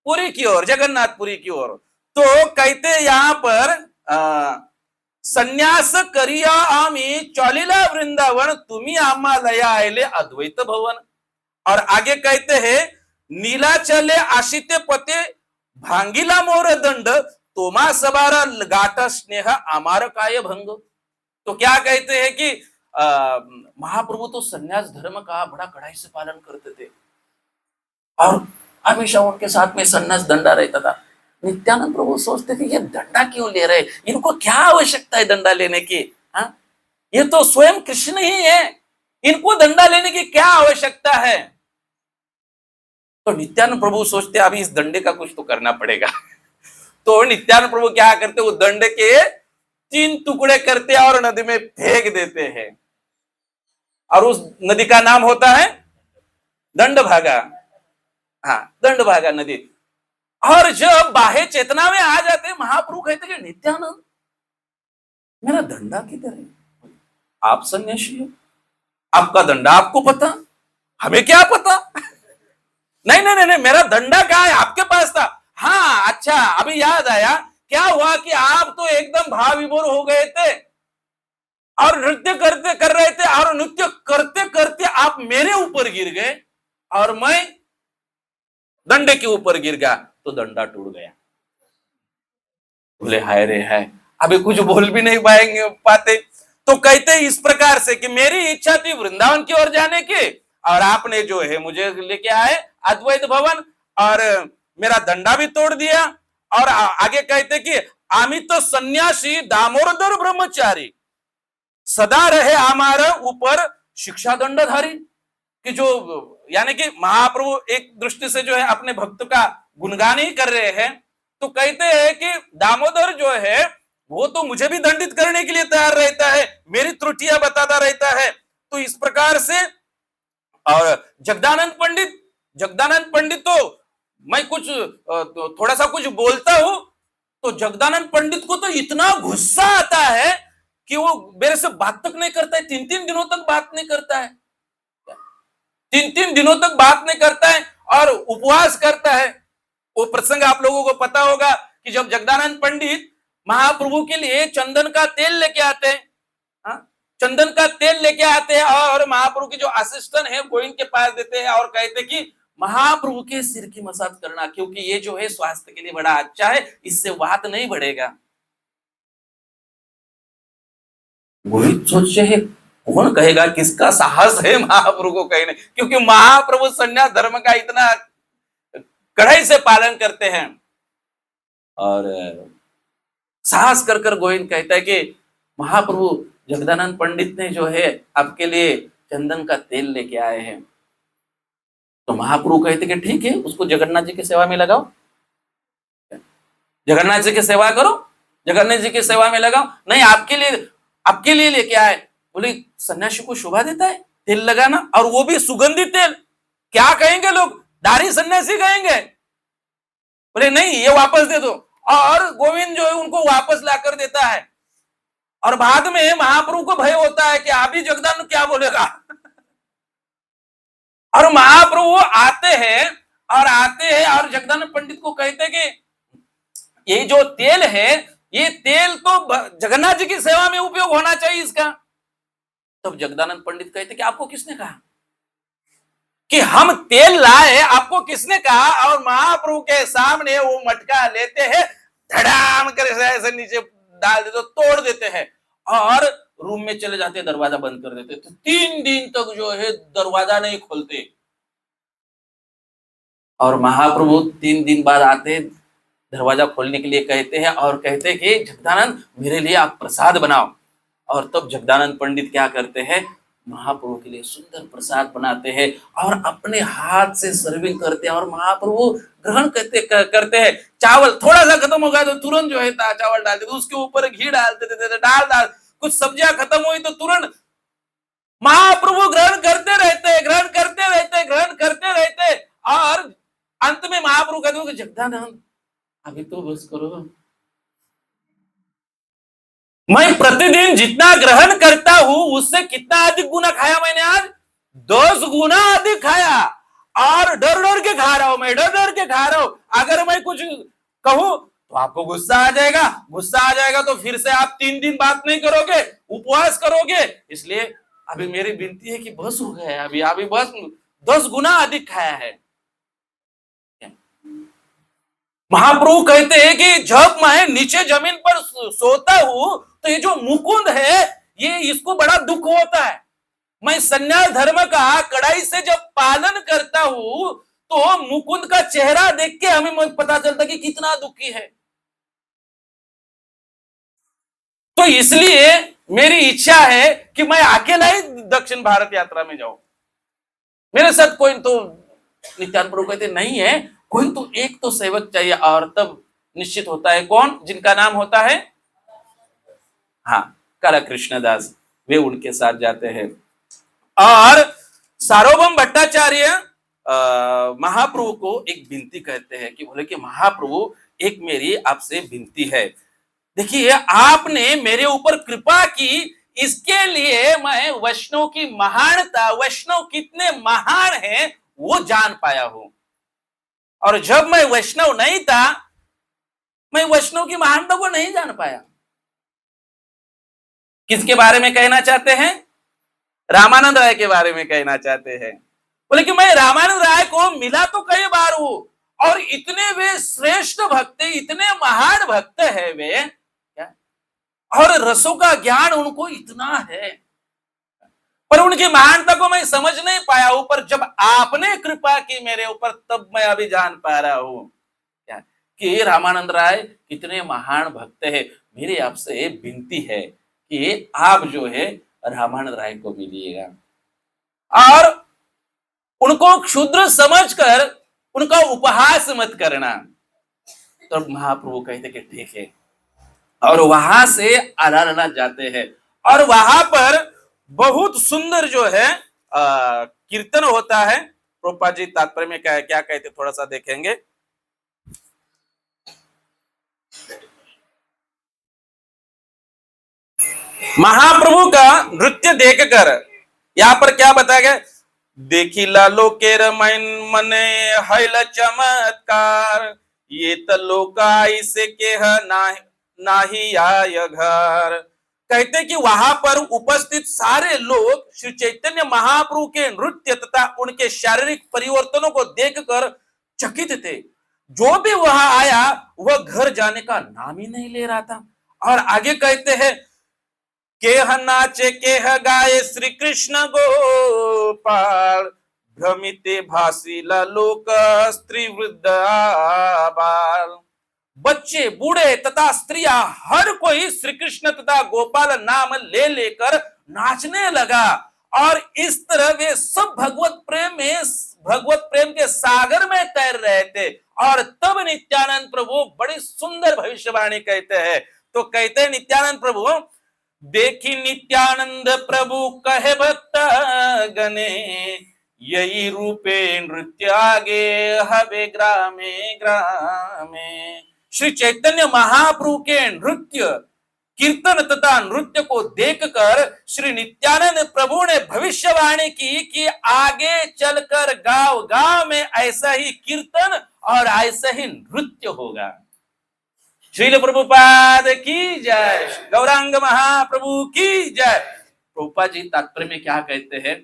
पुरी की ओर, जगन्नाथपुरी की ओर। तो कहते यहां पर संन्यास करिया आम्ही चौलीला वृंदावन, तुम्ही आम्हाला आयले अद्वैत भवन। और आगे कहते हैं, नीलाचले आशिते पते भांगीला मोर दंड, तोमा सबारा गाठ स्नेह अमार काय भंग। तो क्या कहते हैं कि महाप्रभु तो संन्यास धर्म का बड़ा कड़ाई से पालन करते थे और हमेशा उनके साथ में संन्यास दंडा रहता था। नित्यानंद प्रभु सोचते थे ये दंडा क्यों ले रहे, इनको क्या आवश्यकता है दंडा लेने की? हाँ, ये तो स्वयं कृष्ण ही है, इनको दंडा लेने की क्या आवश्यकता है? तो नित्यानंद प्रभु सोचते अभी इस दंडे का कुछ तो करना पड़ेगा। तो नित्यानंद प्रभु क्या करते, वो दंड के 3 टुकड़े करते और नदी में फेंक देते हैं, और उस नदी का नाम होता है दंडभागा। हाँ, दंडभागा नदी। और जब बाह्य चेतना में आ जाते, महाप्रभु कहते कि नित्यानंद मेरा दंडा किधर है? आप सन्यासी हो, आपका दंडा आपको पता, हमें क्या पता? नहीं नहीं नहीं, मेरा दंडा कहाँ है? आपके पास था। हाँ अच्छा, अभी याद आया। क्या हुआ कि आप तो एकदम भाव विभोर हो गए थे और नृत्य करते कर रहे थे, और नृत्य करते करते आप मेरे ऊपर गिर गए और मैं दंडे के ऊपर गिर गया, तो दंडा टूट गया। बोले हाय रे हाय, अभी कुछ बोल भी नहीं पाते। तो कहते इस प्रकार से कि मेरी इच्छा थी वृंदावन की ओर जाने की, और आपने जो है मुझे लेके आए अद्वैत भवन, और मेरा दंडा भी तोड़ दिया। और आगे कहते कि आमी तो सन्यासी दामोदर ब्रह्मचारी, सदा रहे हमारे ऊपर शिक्षा दंडधारी। कि जो यानी कि महाप्रभु एक दृष्टि से जो है अपने भक्त का गुणगान ही कर रहे हैं। तो कहते हैं कि दामोदर जो है वो तो मुझे भी दंडित करने के लिए तैयार रहता है, मेरी त्रुटियां बताता रहता है। तो इस प्रकार से, और जगदानंद पंडित तो मैं कुछ थोड़ा सा कुछ बोलता हूं तो जगदानंद पंडित को तो इतना गुस्सा आता है कि वो मेरे से बात तक नहीं करता है, 3-3 दिनों तक बात नहीं करता है, 3-3 दिनों तक बात नहीं करता है और उपवास करता है। वो प्रसंग आप लोगों को पता होगा कि जब जगदानंद पंडित महाप्रभु के लिए चंदन का तेल लेके आते हैं, चंदन का तेल लेके आते हैं और महाप्रभु के जो असिस्टेंट है गोविंद के पास देते हैं और कहते हैं कि महाप्रभु के सिर की मसाज करना, क्योंकि ये जो है स्वास्थ्य के लिए बड़ा अच्छा है, इससे वात नहीं बढ़ेगा। गोविंद सोचते हैं कौन कहेगा किसका साहस है महाप्रभु को कहने, क्योंकि महाप्रभु संन्यास धर्म का इतना कड़ाई से पालन करते हैं। और साहस कर कर गोविंद कहता है कि महाप्रभु जगदानंद पंडित ने जो है आपके लिए चंदन का तेल लेके आए हैं। तो महाप्रभु कहते कि ठीक है, उसको जगन्नाथ जी की सेवा में लगाओ, जगन्नाथ जी की सेवा करो, जगन्नाथ जी की सेवा में लगाओ। नहीं, आपके लिए लेके आए। बोले सन्यासी को शोभा देता है तेल लगाना, और वो भी सुगंधित तेल? क्या कहेंगे लोग, दाढ़ी सन्यासी कहेंगे। बोले नहीं, ये वापस दे दो। और गोविंद जो है उनको वापस लाकर देता है। और बाद में महाप्रभु को भय होता है कि अभी जगदानंद क्या बोलेगा। और महाप्रभु आते हैं और जगदानंद पंडित को कहते कि ये जो तेल है, ये तेल तो जगन्नाथ जी की सेवा में उपयोग होना चाहिए इसका। तब जगदानंद पंडित कहते कि आपको किसने कहा कि हम तेल लाए, आपको किसने कहा? और महाप्रभु के सामने वो मटका लेते हैं, धड़ाम कर ऐसे नीचे डाल देते, तोड़ देते हैं और रूम में चले जाते, दरवाजा बंद कर देते। तो 3 दिन तक जो है दरवाजा नहीं खोलते। और महाप्रभु 3 दिन बाद आते, दरवाजा खोलने के लिए कहते हैं और कहते हैं कि जगदानंद मेरे लिए आप प्रसाद बनाओ। और तब जगदानंद पंडित क्या करते हैं, महाप्रभु के लिए सुंदर प्रसाद बनाते हैं और अपने हाथ से सर्विंग करते हैं और महाप्रभु ग्रहण करते हैं। चावल थोड़ा सा खत्म हो गया तो तुरंत जो है चावल डाल देते, उसके ऊपर घी डाल देते, डाल कुछ सब्जियां खत्म हुई तो तुरंत महाप्रभु ग्रहण करते रहते। और अंत में महाप्रभु कहते हैं जगदानंद अभी तो बस करो, मैं प्रतिदिन जितना ग्रहण करता हूं उससे कितना अधिक गुना खाया मैंने आज? 10 गुना अधिक खाया। और डर डर के खा रहा हूं, मैं डर डर के खा रहा हूं। अगर मैं कुछ कहूं तो आपको गुस्सा आ जाएगा। गुस्सा आ जाएगा तो फिर से आप 3 दिन बात नहीं करोगे, उपवास करोगे। इसलिए अभी मेरी विनती है कि बस हो गया, अभी अभी बस 10 गुना अधिक खाया है। महाप्रभु कहते हैं कि जब मैं नीचे जमीन पर सोता हूं तो ये जो मुकुंद है ये इसको बड़ा दुख होता है। मैं संन्यास धर्म का कड़ाई से जब पालन करता हूं तो मुकुंद का चेहरा देख के हमें पता चलता कि कितना दुखी है। तो इसलिए मेरी इच्छा है कि मैं अकेला ही दक्षिण भारत यात्रा में जाऊं, मेरे साथ कोई तो। नित्यानंद प्रभु कहते नहीं है, कोई तो एक तो सेवक चाहिए। और तब निश्चित होता है कौन, जिनका नाम होता है हाँ काला कृष्णदास, वे उनके साथ जाते हैं। और सार्वभौम भट्टाचार्य महाप्रभु को एक विनती कहते हैं कि बोले कि महाप्रभु एक मेरी आपसे विनती है, देखिए आपने मेरे ऊपर कृपा की, इसके लिए मैं वैष्णव की महानता, वैष्णव कितने महान हैं वो जान पाया हूं। और जब मैं वैष्णव नहीं था मैं वैष्णव की महानता को नहीं जान पाया। किसके बारे में कहना चाहते हैं? रामानंद राय के बारे में कहना चाहते हैं। बोले कि मैं रामानंद राय को मिला तो कई बार हूं, और इतने वे श्रेष्ठ भक्त, इतने महान भक्त है वे, और रसों का ज्ञान उनको इतना है, पर उनकी महानता को मैं समझ नहीं पाया हूं। पर जब आपने कृपा की मेरे ऊपर तब मैं अभी जान पा रहा हूं क्या कि रामानंद राय कितने महान भक्त है। मेरी आपसे विनती है कि आप जो है रामानंद राय को मिलिएगा, और उनको क्षुद्र समझकर उनका उपहास मत करना। तो महाप्रभु कहते कि ठीक है, और वहां से अलारनाथ जाते हैं, और वहां पर बहुत सुंदर जो है कीर्तन होता है। प्रभुपाद जी तात्पर्य में क्या कहते थोड़ा सा देखेंगे। महाप्रभु का नृत्य देखकर यहाँ पर क्या बताया गया, देखिला लोकेर मने हैल चमत्कार, ये त लोका इसे के नाही आय घर। कहते कि वहां पर उपस्थित सारे लोग श्री चैतन्य महाप्रभु के नृत्य तथा उनके शारीरिक परिवर्तनों को देखकर चकित थे। जो भी वहां आया वह घर जाने का नाम ही नहीं ले रहा था। और आगे कहते हैं, केह नाचे केह गाए श्री कृष्ण गोपाल, भ्रमिते भासीला लोक स्त्री वृद्ध बाल। बच्चे, बूढ़े तथा स्त्रियां हर कोई श्री कृष्ण तथा गोपाल नाम ले लेकर नाचने लगा। और इस तरह वे सब भगवत प्रेम के सागर में तैर रहे थे। और तब नित्यानंद प्रभु बड़ी सुंदर भविष्यवाणी कहते हैं। तो कहते हैं नित्यानंद प्रभु, देखी नित्यानंद प्रभु कहे भक्त गने, यही रूपे नृत्य आगे हवे ग्रामे ग्रामे। श्री चैतन्य महाप्रभु के नृत्य, कीर्तन तथा नृत्य को देखकर श्री नित्यानंद प्रभु ने भविष्यवाणी की कि आगे चलकर गांव गांव में ऐसा ही कीर्तन और ऐसा ही नृत्य होगा। श्रील प्रभुपाद की जय, गौरांग महाप्रभु की जय। प्रभुपाद जी तात्पर्य में क्या कहते हैं,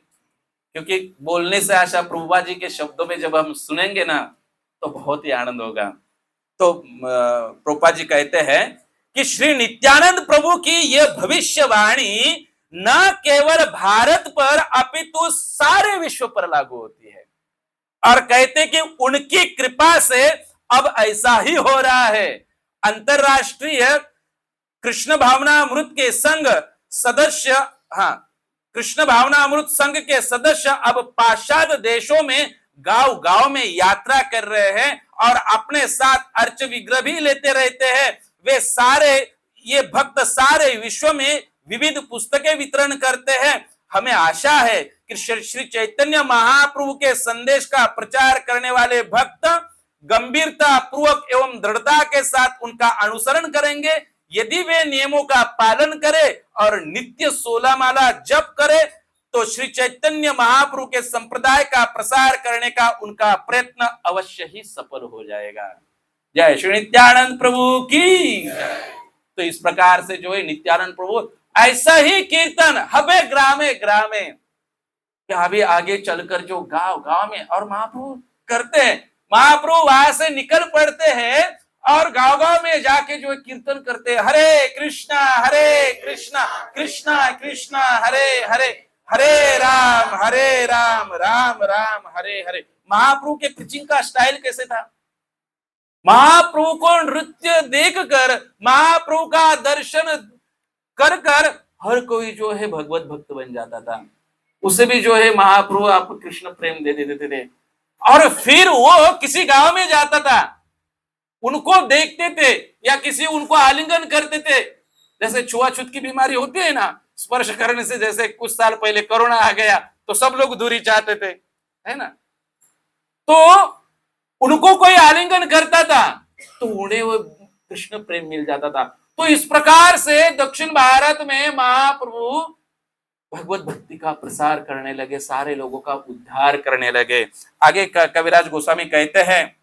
क्योंकि बोलने से आशा प्रभुपाद जी के शब्दों में जब हम सुनेंगे ना तो बहुत ही आनंद होगा। तो प्रभुपाद जी कहते हैं कि श्री नित्यानंद प्रभु की यह भविष्यवाणी न केवल भारत पर अपितु सारे विश्व पर लागू होती है। और कहते कि उनकी कृपा से अब ऐसा ही हो रहा है। अंतरराष्ट्रीय कृष्ण भावनामृत के संघ सदस्य, कृष्ण भावनामृत संघ के सदस्य अब पाश्चात्य देशों में गांव गांव में यात्रा कर रहे हैं और अपने साथ अर्च विग्रह भी लेते रहते हैं। वे सारे ये भक्त सारे विश्व में विविध पुस्तकें वितरण करते हैं। हमें आशा है कि श्री चैतन्य महाप्रभु के संदेश का प्रचार करने वाले भक्त गंभीरता पूर्वक एवं दृढ़ता के साथ उनका अनुसरण करेंगे। यदि वे नियमों का पालन करें और नित्य 16 माला जप करें तो श्री चैतन्य महाप्रभु के संप्रदाय का प्रसार करने का उनका प्रयत्न अवश्य ही सफल हो जाएगा। जय श्री नित्यानंद प्रभु की जय। तो इस प्रकार से जो है नित्यानंद प्रभु ऐसा ही कीर्तन हबे ग्रामे ग्रामे, क्या अभी आगे चलकर जो गांव गांव में और महाप्रभु करते हैं, महाप्रभु वहां से निकल पड़ते हैं और गांव गांव में जाके जो है कीर्तन करते हैं, हरे कृष्णा कृष्णा कृष्णा हरे हरे, हरे राम राम राम हरे हरे। महाप्रभु के प्रीचिंग का स्टाइल कैसे था? महाप्रभु को नृत्य देखकर, महाप्रभु का दर्शन कर कर हर कोई जो है भगवत भक्त बन जाता था। उसे भी जो है महाप्रभु आप कृष्ण प्रेम दे देते थे। और फिर वो किसी गांव में जाता था, उनको देखते थे या किसी उनको आलिंगन करते थे। जैसे छुआछूत की बीमारी होती है ना, स्पर्श करने से, जैसे कुछ साल पहले कोरोना आ गया तो सब लोग दूरी चाहते थे, है ना, तो उनको कोई आलिंगन करता था तो उन्हें वो कृष्ण प्रेम मिल जाता था। तो इस प्रकार से दक्षिण भारत में महाप्रभु भगवत भक्ति का प्रसार करने लगे, सारे लोगों का उद्धार करने लगे। आगे कविराज गोस्वामी कहते हैं,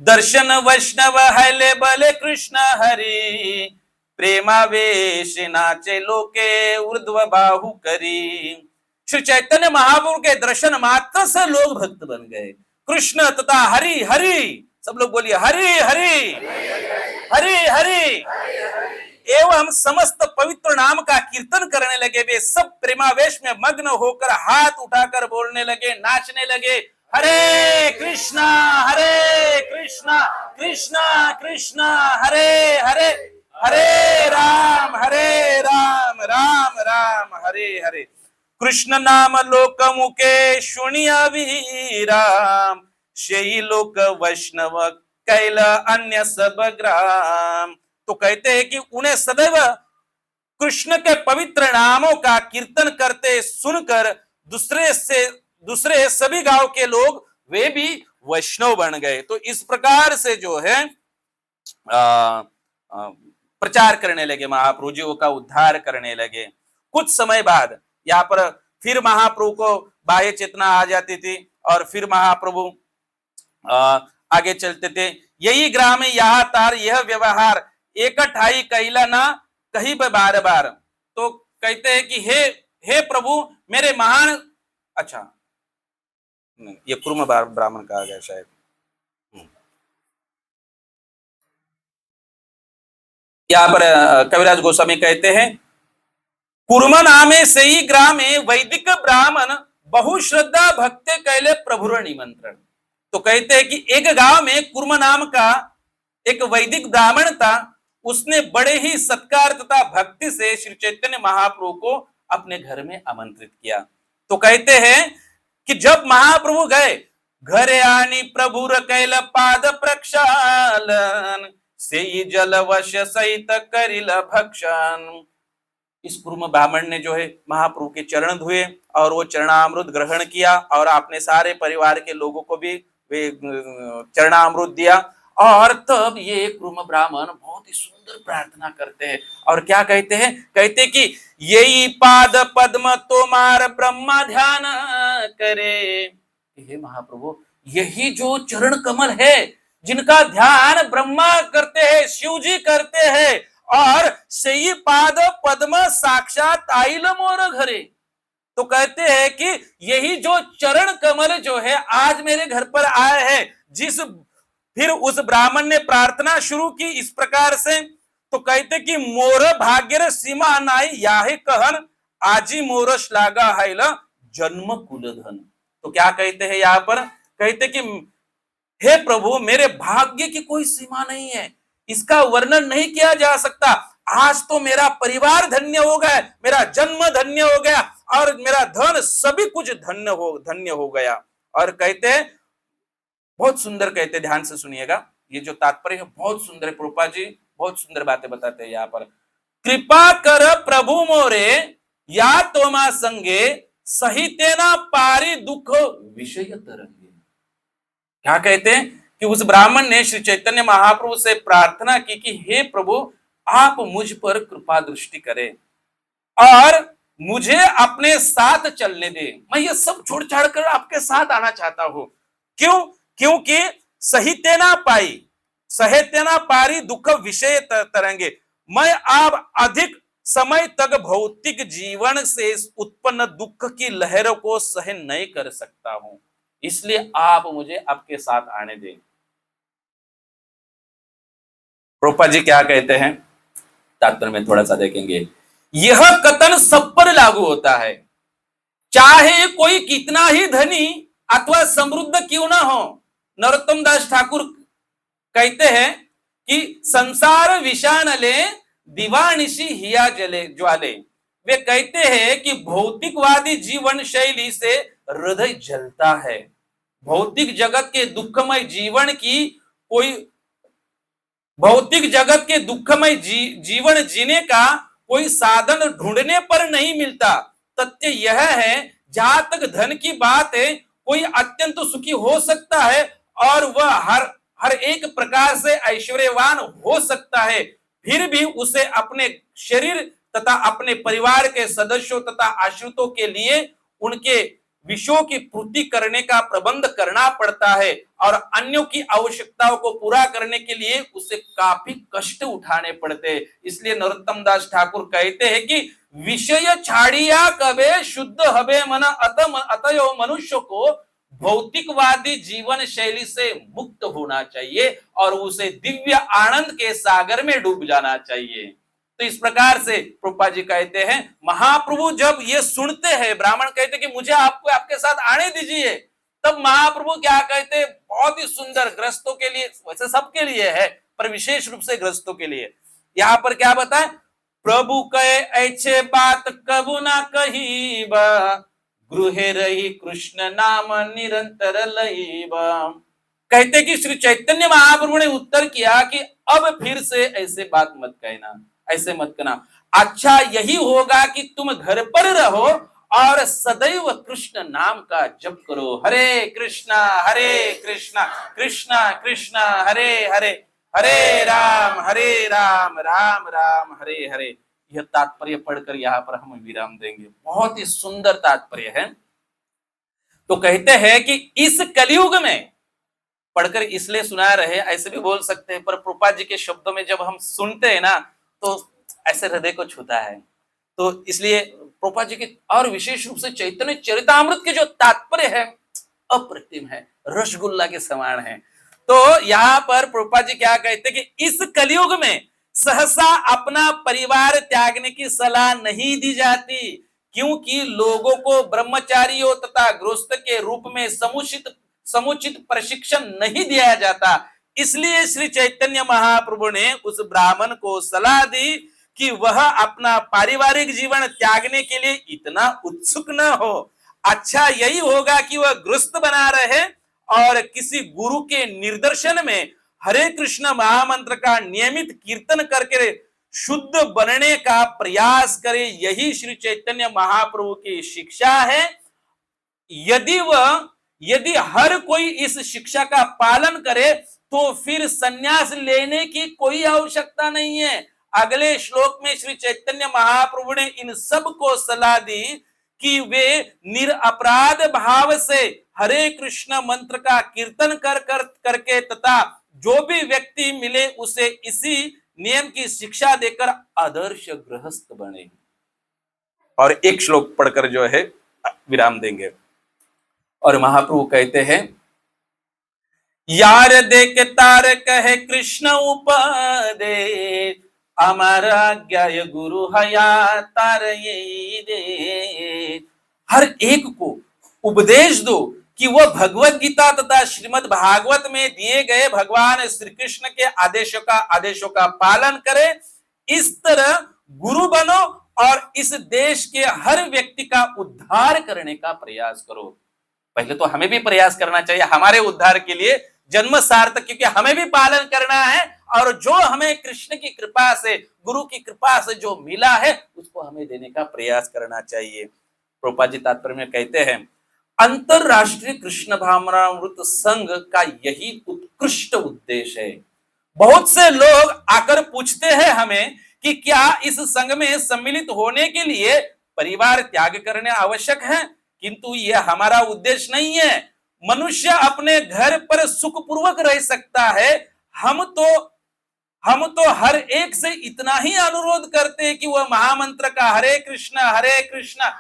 दर्शन वैष्णव हैले बले कृष्ण हरि, प्रेमावेश नाचे लोके ऊर्ध्व बाहु करी। श्री चैतन्य महाप्रभु के दर्शन मात्र से लोग भक्त बन गए। कृष्ण तथा हरि हरि, सब लोग बोलिए हरि हरि हरि हरि, एवं समस्त पवित्र नाम का कीर्तन करने लगे। वे सब प्रेमावेश में मग्न होकर हाथ उठाकर बोलने लगे, नाचने लगे, हरे कृष्णा कृष्णा कृष्णा हरे हरे, हरे राम राम राम हरे हरे। कृष्ण नाम लोक मुके शुनिया वीराम, शेई लोक वैष्णव कैल अन्य सब ग्राम। तो कहते हैं कि उन्हें सदैव कृष्ण के पवित्र नामों का कीर्तन करते सुनकर दूसरे सभी गांव के लोग वे भी वैष्णव बन गए। तो इस प्रकार से जो है प्रचार करने लगे, महाप्रभु जी का उद्धार करने लगे। कुछ समय बाद यहाँ पर फिर महाप्रभु को बाह्य चेतना आ जाती थी और फिर महाप्रभु आगे चलते थे। यही ग्राम में यह तार यह व्यवहार एक ठाई कैला ना कहीं पे बार बार। तो कहते हैं कि हे प्रभु मेरे महान, अच्छा ये कुर्म ब्राह्मण कहा गया शायद। यहाँ पर कविराज गोस्वामी कहते हैं, कुर्म नामे से ही ग्रामे वैदिक ब्राह्मण बहु श्रद्धा भक्ते कैले प्रभुर निमंत्रण। तो कहते हैं कि एक गांव में कुर्म नाम का एक वैदिक ब्राह्मण था, उसने बड़े ही सत्कार तथा भक्ति से श्री चैतन्य महाप्रभु को अपने घर में आमंत्रित किया। तो कहते हैं कि जब महाप्रभु गए, घरे आनी प्रभुर कैल पाद प्रक्षालन, से जलवश सहित करिल भक्षण। इस कुर्म ब्राह्मण ने जो है महाप्रभु के चरण धुए और वो चरणामृत ग्रहण किया और अपने सारे परिवार के लोगों को भी वे चरणामृत दिया। और तब ये कुर्म ब्राह्मण बहुत ही सुंदर प्रार्थना करते हैं और क्या कहते हैं, कहते कि यही पाद पद्म तोमार ब्रह्मा ध्यान करे। हे महाप्रभु, यही जो चरण कमल है जिनका ध्यान ब्रह्मा करते हैं, शिव जी करते हैं, और सही पाद पद्म साक्षात आइल मोर घरे। तो कहते हैं कि यही जो चरण कमल जो है आज मेरे घर पर आए हैं। फिर उस ब्राह्मण ने प्रार्थना शुरू की इस प्रकार से। तो कहते कि मोर भाग्य सीमा नाई याहे कहन, आजी मोर श्लाघा हैल जन्म कुलधन। तो क्या कहते हैं यहाँ पर, कहते कि हे प्रभु मेरे भाग्य की कोई सीमा नहीं है, इसका वर्णन नहीं किया जा सकता। आज तो मेरा परिवार धन्य हो गया, मेरा जन्म धन्य हो गया और मेरा धन सभी कुछ धन्य हो गया। और कहते हैं बहुत सुंदर, कहते ध्यान से सुनिएगा, ये जो तात्पर्य है बहुत सुंदर है। प्रभुपाद जी बहुत सुंदर बातें बताते हैं यहाँ पर। कृपा कर प्रभु मोरे या तोमा संगे, सहितेना पारी दुख विषय तरंगे। क्या कहते हैं कि उस ब्राह्मण ने श्री चैतन्य महाप्रभु से प्रार्थना की कि हे प्रभु आप मुझ पर कृपा दृष्टि करें और मुझे अपने साथ चलने दे, मैं ये सब छोड़ छाड़ कर आपके साथ आना चाहता हूं। क्यों? क्योंकि सहितेना पाई, सहेतेना पारी दुख विषय तरंगे। मैं अब अधिक समय तक भौतिक जीवन से उत्पन्न दुख की लहरों को सहन नहीं कर सकता हूं, इसलिए आप मुझे आपके साथ आने दें। प्रोपा जी क्या कहते हैं, तात्पर्य में थोड़ा सा देखेंगे। यह कथन सब पर लागू होता है, चाहे कोई कितना ही धनी अथवा समृद्ध क्यों ना हो। नरोत्तम दास ठाकुर कहते हैं कि संसार विषानले दीवानिशी हिया जले ज्वाले। वे कहते हैं कि भौतिकवादी जीवन शैली से हृदय जलता है। भौतिक जगत के दुखमय जीवन की कोई भौतिक जगत के दुखमय जीवन जीने का कोई साधन ढूंढने पर नहीं मिलता। तथ्य यह है, जहां तक धन की बात है, कोई अत्यंत सुखी हो सकता है और वह हर एक प्रकार से ऐश्वर्यवान हो सकता है, फिर भी उसे अपने शरीर तथा अपने परिवार के सदस्यों तथा आश्रितों के लिए उनके विषयों की पूर्ति करने का प्रबंध करना पड़ता है और अन्यों की आवश्यकताओं को पूरा करने के लिए उसे काफी कष्ट उठाने पड़ते हैं। इसलिए नरोत्तम दास ठाकुर कहते हैं कि विषय छाड़िया कबे शुद्ध हबे मन अतयो मनुष्य को भौतिकवादी जीवन शैली से मुक्त होना चाहिए और उसे दिव्य आनंद के सागर में डूब जाना चाहिए। तो इस प्रकार से प्रभुपाद जी कहते हैं, महाप्रभु जब ये सुनते हैं, ब्राह्मण कहते कि मुझे आपको आपके साथ आने दीजिए, तब महाप्रभु क्या कहते हैं, बहुत ही सुंदर, ग्रस्तों के लिए, वैसे सबके लिए है पर विशेष रूप से ग्रस्तों के लिए यहां पर क्या बताए, प्रभु कहे ऐसे बात कबू ना कही बा, गृहे रही कृष्ण नाम निरंतर लईबा। कहते कि श्री चैतन्य महाप्रभु ने उत्तर किया कि अब फिर से ऐसे बात मत कहना, ऐसे मत कहना। अच्छा यही होगा कि तुम घर पर रहो और सदैव कृष्ण नाम का जप करो। हरे कृष्णा कृष्णा कृष्ण हरे हरे, हरे राम राम राम हरे हरे। यह तात्पर्य पढ़कर यहाँ पर हम विराम देंगे। बहुत ही सुंदर तात्पर्य है। तो कहते हैं कि इस कलयुग में, पढ़कर इसलिए सुना रहे, ऐसे भी बोल सकते हैं, पर प्रभुपाद जी के शब्दों में जब हम सुनते हैं ना तो ऐसे हृदय को छूता है। तो इसलिए प्रभुपाद जी के और विशेष रूप से चैतन्य चरितामृत के जो तात्पर्य है अप्रतिम है, रसगुल्ला के समान है। तो यहाँ पर प्रभुपाद जी क्या कहते हैं कि इस कलयुग में सहसा अपना परिवार त्यागने की सलाह नहीं दी जाती, क्योंकि लोगों को ब्रह्मचारियों तथा गृहस्थ के रूप में समुचित प्रशिक्षण नहीं दिया जाता। इसलिए श्री चैतन्य महाप्रभु ने उस ब्राह्मण को सलाह दी कि वह अपना पारिवारिक जीवन त्यागने के लिए इतना उत्सुक न हो। अच्छा यही होगा कि वह गृहस्थ बना रहे और किसी गुरु के निर्देशन में हरे कृष्ण महामंत्र का नियमित कीर्तन करके शुद्ध बनने का प्रयास करे। यही श्री चैतन्य महाप्रभु की शिक्षा है। यदि हर कोई इस शिक्षा का पालन करे तो फिर संन्यास लेने की कोई आवश्यकता नहीं है। अगले श्लोक में श्री चैतन्य महाप्रभु ने इन सब को सलाह दी कि वे निरपराध भाव से हरे कृष्ण मंत्र का कीर्तन करके तथा जो भी व्यक्ति मिले उसे इसी नियम की शिक्षा देकर आदर्श गृहस्थ बने। और एक श्लोक पढ़कर जो है विराम देंगे। और महाप्रभु कहते हैं, यार देख तार कहे कृष्ण उपदेश, अमर आज्ञा गुरु हया तार यही दे। हर एक को उपदेश दो कि वह भगवत गीता तथा श्रीमद् भागवत में दिए गए भगवान श्री कृष्ण के आदेशों का पालन करे। इस तरह गुरु बनो और इस देश के हर व्यक्ति का उद्धार करने का प्रयास करो। पहले तो हमें भी प्रयास करना चाहिए हमारे उद्धार के लिए, जन्म सार्थक, क्योंकि हमें भी पालन करना है और जो हमें कृष्ण की कृपा से, गुरु की कृपा से जो मिला है उसको हमें देने का प्रयास करना चाहिए। प्रभुपाद जी तात्पर्य में कहते हैं, अंतरराष्ट्रीय कृष्ण भावनामृत संघ का यही उत्कृष्ट उद्देश्य है। बहुत से लोग आकर पूछते हैं हमें कि क्या इस संघ में सम्मिलित होने के लिए परिवार त्याग करने आवश्यक है, किंतु यह हमारा उद्देश्य नहीं है। मनुष्य अपने घर पर सुखपूर्वक रह सकता है, हम तो हर एक से इतना ही अनुरोध करते हैं कि वह महामंत्र का हरे कृष्ण कृष्ण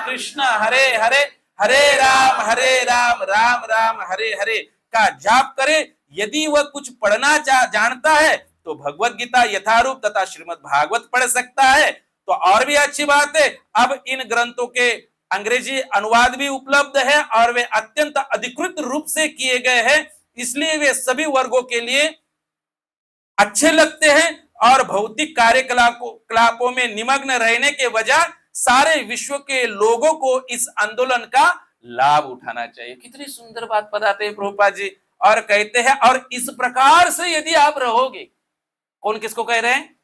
कृष्ण हरे हरे, हरे राम राम राम हरे हरे का जाप करे। यदि वह कुछ पढ़ना जानता है तो भगवत गीता यथारूप तथा श्रीमद् भागवत पढ़ सकता है, तो और भी अच्छी बात है। अब इन ग्रंथों के अंग्रेजी अनुवाद भी उपलब्ध है और वे अत्यंत अधिकृत रूप से किए गए हैं, इसलिए वे सभी वर्गों के लिए अच्छे लगते हैं और भौतिक कार्यकलापों में निमग्न रहने के वजह सारे विश्व के लोगों को इस आंदोलन का लाभ उठाना चाहिए। कितनी सुंदर बात बताते हैं प्रभुपाद जी, और कहते हैं और इस प्रकार से यदि आप रहोगे, कौन किसको कह रहे हैं?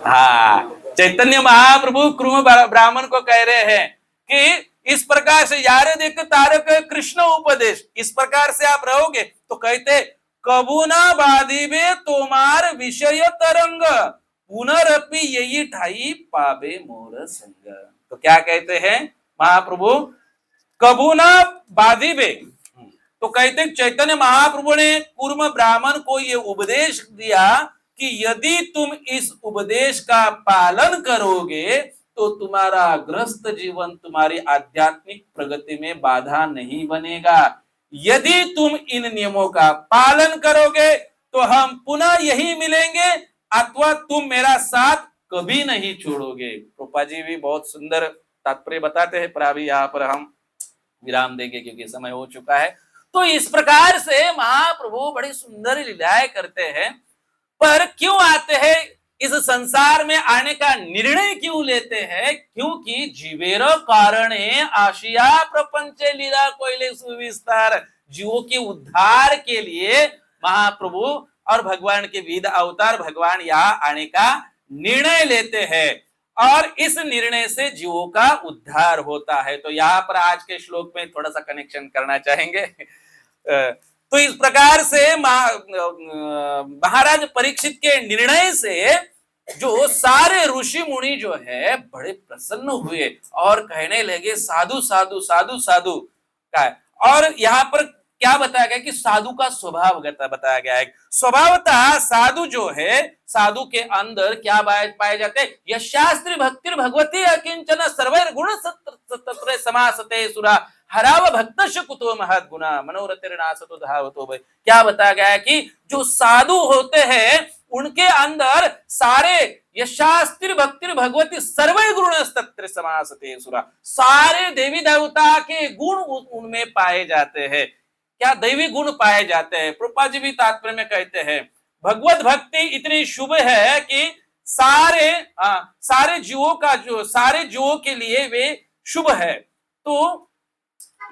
हाँ, चैतन्य महाप्रभु कुरुम ब्राह्मण को कह रहे हैं कि इस प्रकार से यारे देख तारक कृष्ण उपदेश, इस प्रकार से आप रहोगे तो कहते कबू ना बाधिबे तोमार विषय तरंग, पुनरअपि यही ठाई पाबे मोर संग। तो क्या कहते हैं महाप्रभु? कबू ना बाधिबे, तो कहते चैतन्य महाप्रभु ने कुर्म ब्राह्मण को ये उपदेश दिया कि यदि तुम इस उपदेश का पालन करोगे तो तुम्हारा ग्रस्त जीवन तुम्हारी आध्यात्मिक प्रगति में बाधा नहीं बनेगा। यदि तुम इन नियमों का पालन करोगे तो हम पुनः यही मिलेंगे अथवा तुम मेरा साथ कभी नहीं छोड़ोगे। रूपा जी भी बहुत सुंदर तात्पर्य बताते हैं, पर अभी यहाँ पर हम विराम देंगे क्योंकि समय हो चुका है। तो इस प्रकार से महाप्रभु बड़ी सुंदर लीलाएं करते हैं, पर क्यों आते हैं, इस संसार में आने का निर्णय क्यों लेते हैं? क्योंकि जीवेर कारणे आशिया प्रपंच लीला कोयले सुविस्तार, जीवों के उद्धार के लिए महाप्रभु और भगवान के विविध अवतार भगवान यहाँ आने का निर्णय लेते हैं और इस निर्णय से जीवों का उद्धार होता है। तो यहाँ पर आज के श्लोक में थोड़ा सा कनेक्शन करना चाहेंगे। तो इस प्रकार से महाराज परीक्षित के निर्णय से जो सारे ऋषि मुनि जो है बड़े प्रसन्न हुए और कहने लगे साधु साधु साधु साधु का। और यहाँ पर क्या बताया गया कि साधु का स्वभाव बताया गया है। स्वभावतः साधु जो है, साधु के अंदर क्या पाए जाते हैं? यशास्त्री भक्ति भगवती अकिंचन सर्वैर गुण तत्र समासते सुरा हराव भक्तश कुतो महद गुना मनोरतिर्नासतो धावतो भय। क्या बताया गया है कि जो साधु होते हैं उनके अंदर सारे यशास्त्री भक्ति भगवती सर्वैर गुण तत्र समासते सुरा, सारे देवी देवता के गुण उनमें पाए जाते हैं। क्या दैवी गुण पाए जाते हैं? प्रभुपाद जी भी तात्पर्य में कहते हैं भगवत भक्ति इतनी शुभ है कि सारे जीवों के लिए वे शुभ है। तो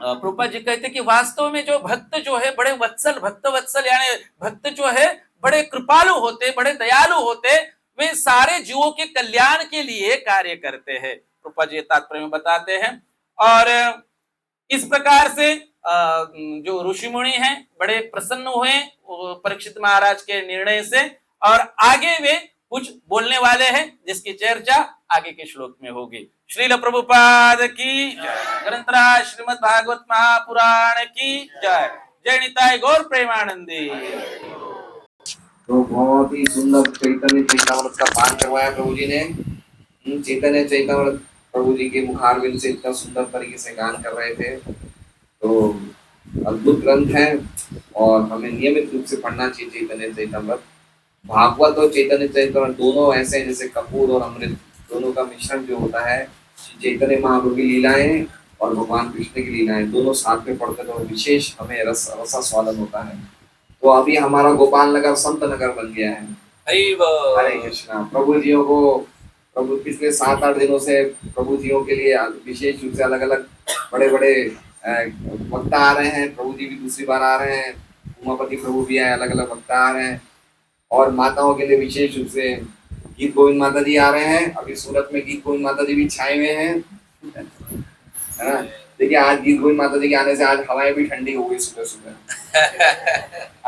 प्रभुपाद जी कहते कि वास्तव में जो भक्त जो है बड़े भक्त वत्सल यानी भक्त जो है बड़े कृपालु होते, बड़े दयालु होते, वे सारे जीवों के कल्याण के लिए कार्य करते हैं। प्रभुपाद जी तात्पर्य में बताते हैं। और इस प्रकार से जो ऋषि मुनि हैं बड़े प्रसन्न हुए परीक्षित महाराज के निर्णय से, और आगे वे कुछ बोलने वाले हैं जिसकी चर्चा आगे के श्लोक में होगी। श्रील प्रभुपाद की जय, ग्रंथराज श्रीमद् भागवत महापुराण की जय। जय निताय गौर प्रेमानंदी। तो बहुत ही सुंदर चैतन्य चैतामृत का पाठ करवाया प्रभु जी ने। चैतन्य चैतामृत प्रभु जी के मुखारविंद से इतना सुंदर तरीके से गान कर रहे थे। तो अद्भुत ग्रंथ है और हमें नियमित रूप से पढ़ना चाहिए चैतन्य चैतामृत। भागवत और चैतन्य चैतामृत दोनों ऐसे हैं जैसे कपूर और अमृत, दोनों का मिश्रण जो होता है। चैतन्य महाप्रभु की लीलाएं और भगवान कृष्ण की लीलाएं दोनों साथ में पढ़ते तो विशेष हमें रसा स्वादन होता है। तो अभी हमारा गोपाल नगर संत नगर बन गया है। हरे कृष्णा। प्रभु पिछले 7-8 दिनों से प्रभु जियों के लिए विशेष रूप से अलग अलग बड़े बड़े वक्ता आ रहे हैं। प्रभु जी भी दूसरी बार आ रहे हैं, उमापति प्रभु भी आए, अलग अलग वक्ता आ रहे हैं। और माताओं के लिए विशेष रूप से गीत गोविंद माता जी आ रहे हैं। अभी सूरत में गीत गोविंद माता जी भी छाए हुए हैं, है ना। देखिए आज गीत गोविंद माता जी के आने से आज हवाएं भी ठंडी हो गई सुबह सुबह।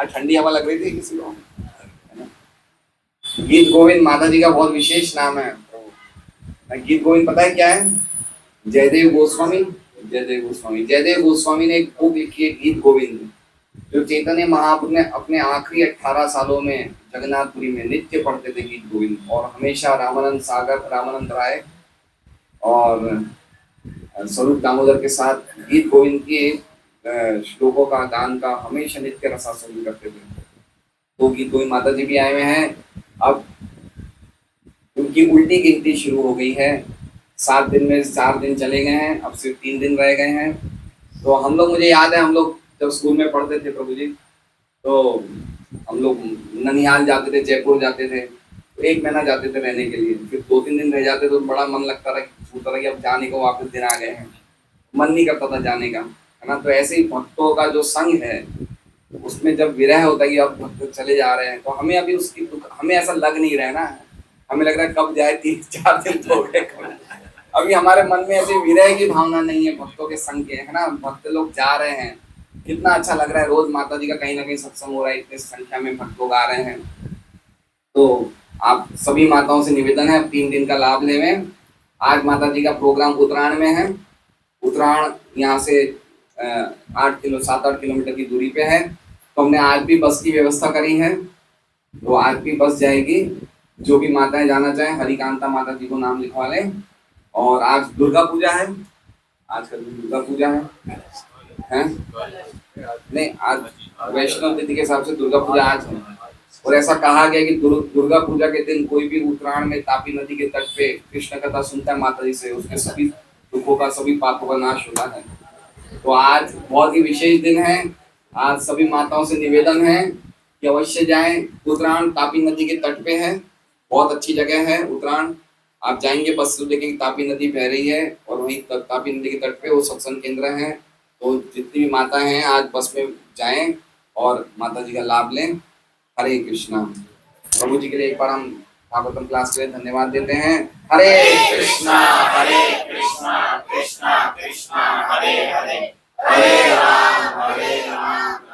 आज ठंडी हवा लग रही थी किसी को। गीत गोविंद माता जी का बहुत विशेष नाम है। गीत गोविंद पता है क्या है? जयदेव गोस्वामी जयदेव गोस्वामी ने एक बुक लिखी है गीत गोविंद, जो चैतन्य महाप्रभु ने अपने आखिरी 18 सालों में जगन्नाथपुरी में नित्य पढ़ते थे गीत गोविंद, और हमेशा रामानंद सागर, रामानंद राय और स्वरूप दामोदर के साथ गीत गोविंद के श्लोकों का गान का हमेशा नित्य रसास्वादन करते थे। तो गीत गोविंद माता जी भी आए हुए हैं। अब उनकी उल्टी गिनती शुरू हो गई है। 7 दिन में 4 दिन चले गए हैं, अब सिर्फ 3 दिन रह गए हैं। तो हम लोग, मुझे याद है हम लोग जब स्कूल में पढ़ते थे प्रभु जी, तो हम लोग ननिहाल जाते थे, जयपुर जाते थे, तो 1 महीना जाते थे रहने के लिए, फिर 2-3 दिन रह जाते तो बड़ा मन लगता था, सोचता था कि अब जाने को वापस दिन आ गए हैं, मन नहीं करता था जाने का, है ना। तो ऐसे ही भक्तों का जो संग है, उसमें जब विरह होता है कि अब भक्त चले जा रहे हैं, तो हमें अभी उसकी हमें ऐसा लग नहीं रहा है ना, हमें लग रहा है कब जाए, 3-4 दिन तो हो गए, अभी हमारे मन में ऐसे विरह की भावना नहीं है भक्तों के संग के, है ना। भक्त लोग जा रहे हैं, कितना अच्छा लग रहा है, रोज माता जी का कहीं ना कहीं सत्संग हो रहा है, इतने संख्या में भक्त लोग आ रहे हैं। तो आप सभी माताओं से निवेदन है, 3 दिन का लाभ लेवें। आज माता जी का प्रोग्राम उत्तरायण में है। उत्तरायण यहाँ से 7-8 किलोमीटर की दूरी पे है, तो हमने आज भी बस की व्यवस्था करी है, तो आज भी बस जाएगी। जो भी माताएं जाना चाहें, हरिकांता माता जी को नाम लिखवा लें। और आज दुर्गा पूजा है, आज कल दुर्गा पूजा है? नहीं, आज वैष्णव तिथि के हिसाब से दुर्गा पूजा आज है। और ऐसा कहा गया कि दुर्गा पूजा के दिन कोई भी उत्तरायण में तापी नदी के तट पे कृष्ण कथा सुनता है माता जी से, उसके सभी दुखों का, सभी पापों का नाश होता है। तो आज बहुत ही विशेष दिन है। आज सभी माताओं से निवेदन है कि अवश्य जाएं। उत्तरायण तापी नदी के तट पे है, बहुत अच्छी जगह है उत्तरायण। आप जाएंगे बस से देखेंगे तापी नदी बह रही है, और वहीं तापी नदी के तट पे वो सत्संग केंद्र है। तो जितनी भी माता हैं आज बस में जाएं और माता जी का लाभ लें। हरे कृष्णा। प्रभु जी के लिए एक बार हम भागवतम क्लास के लिए धन्यवाद देते हैं। हरे कृष्णा कृष्णा कृष्णा हरे हरे, हरे राम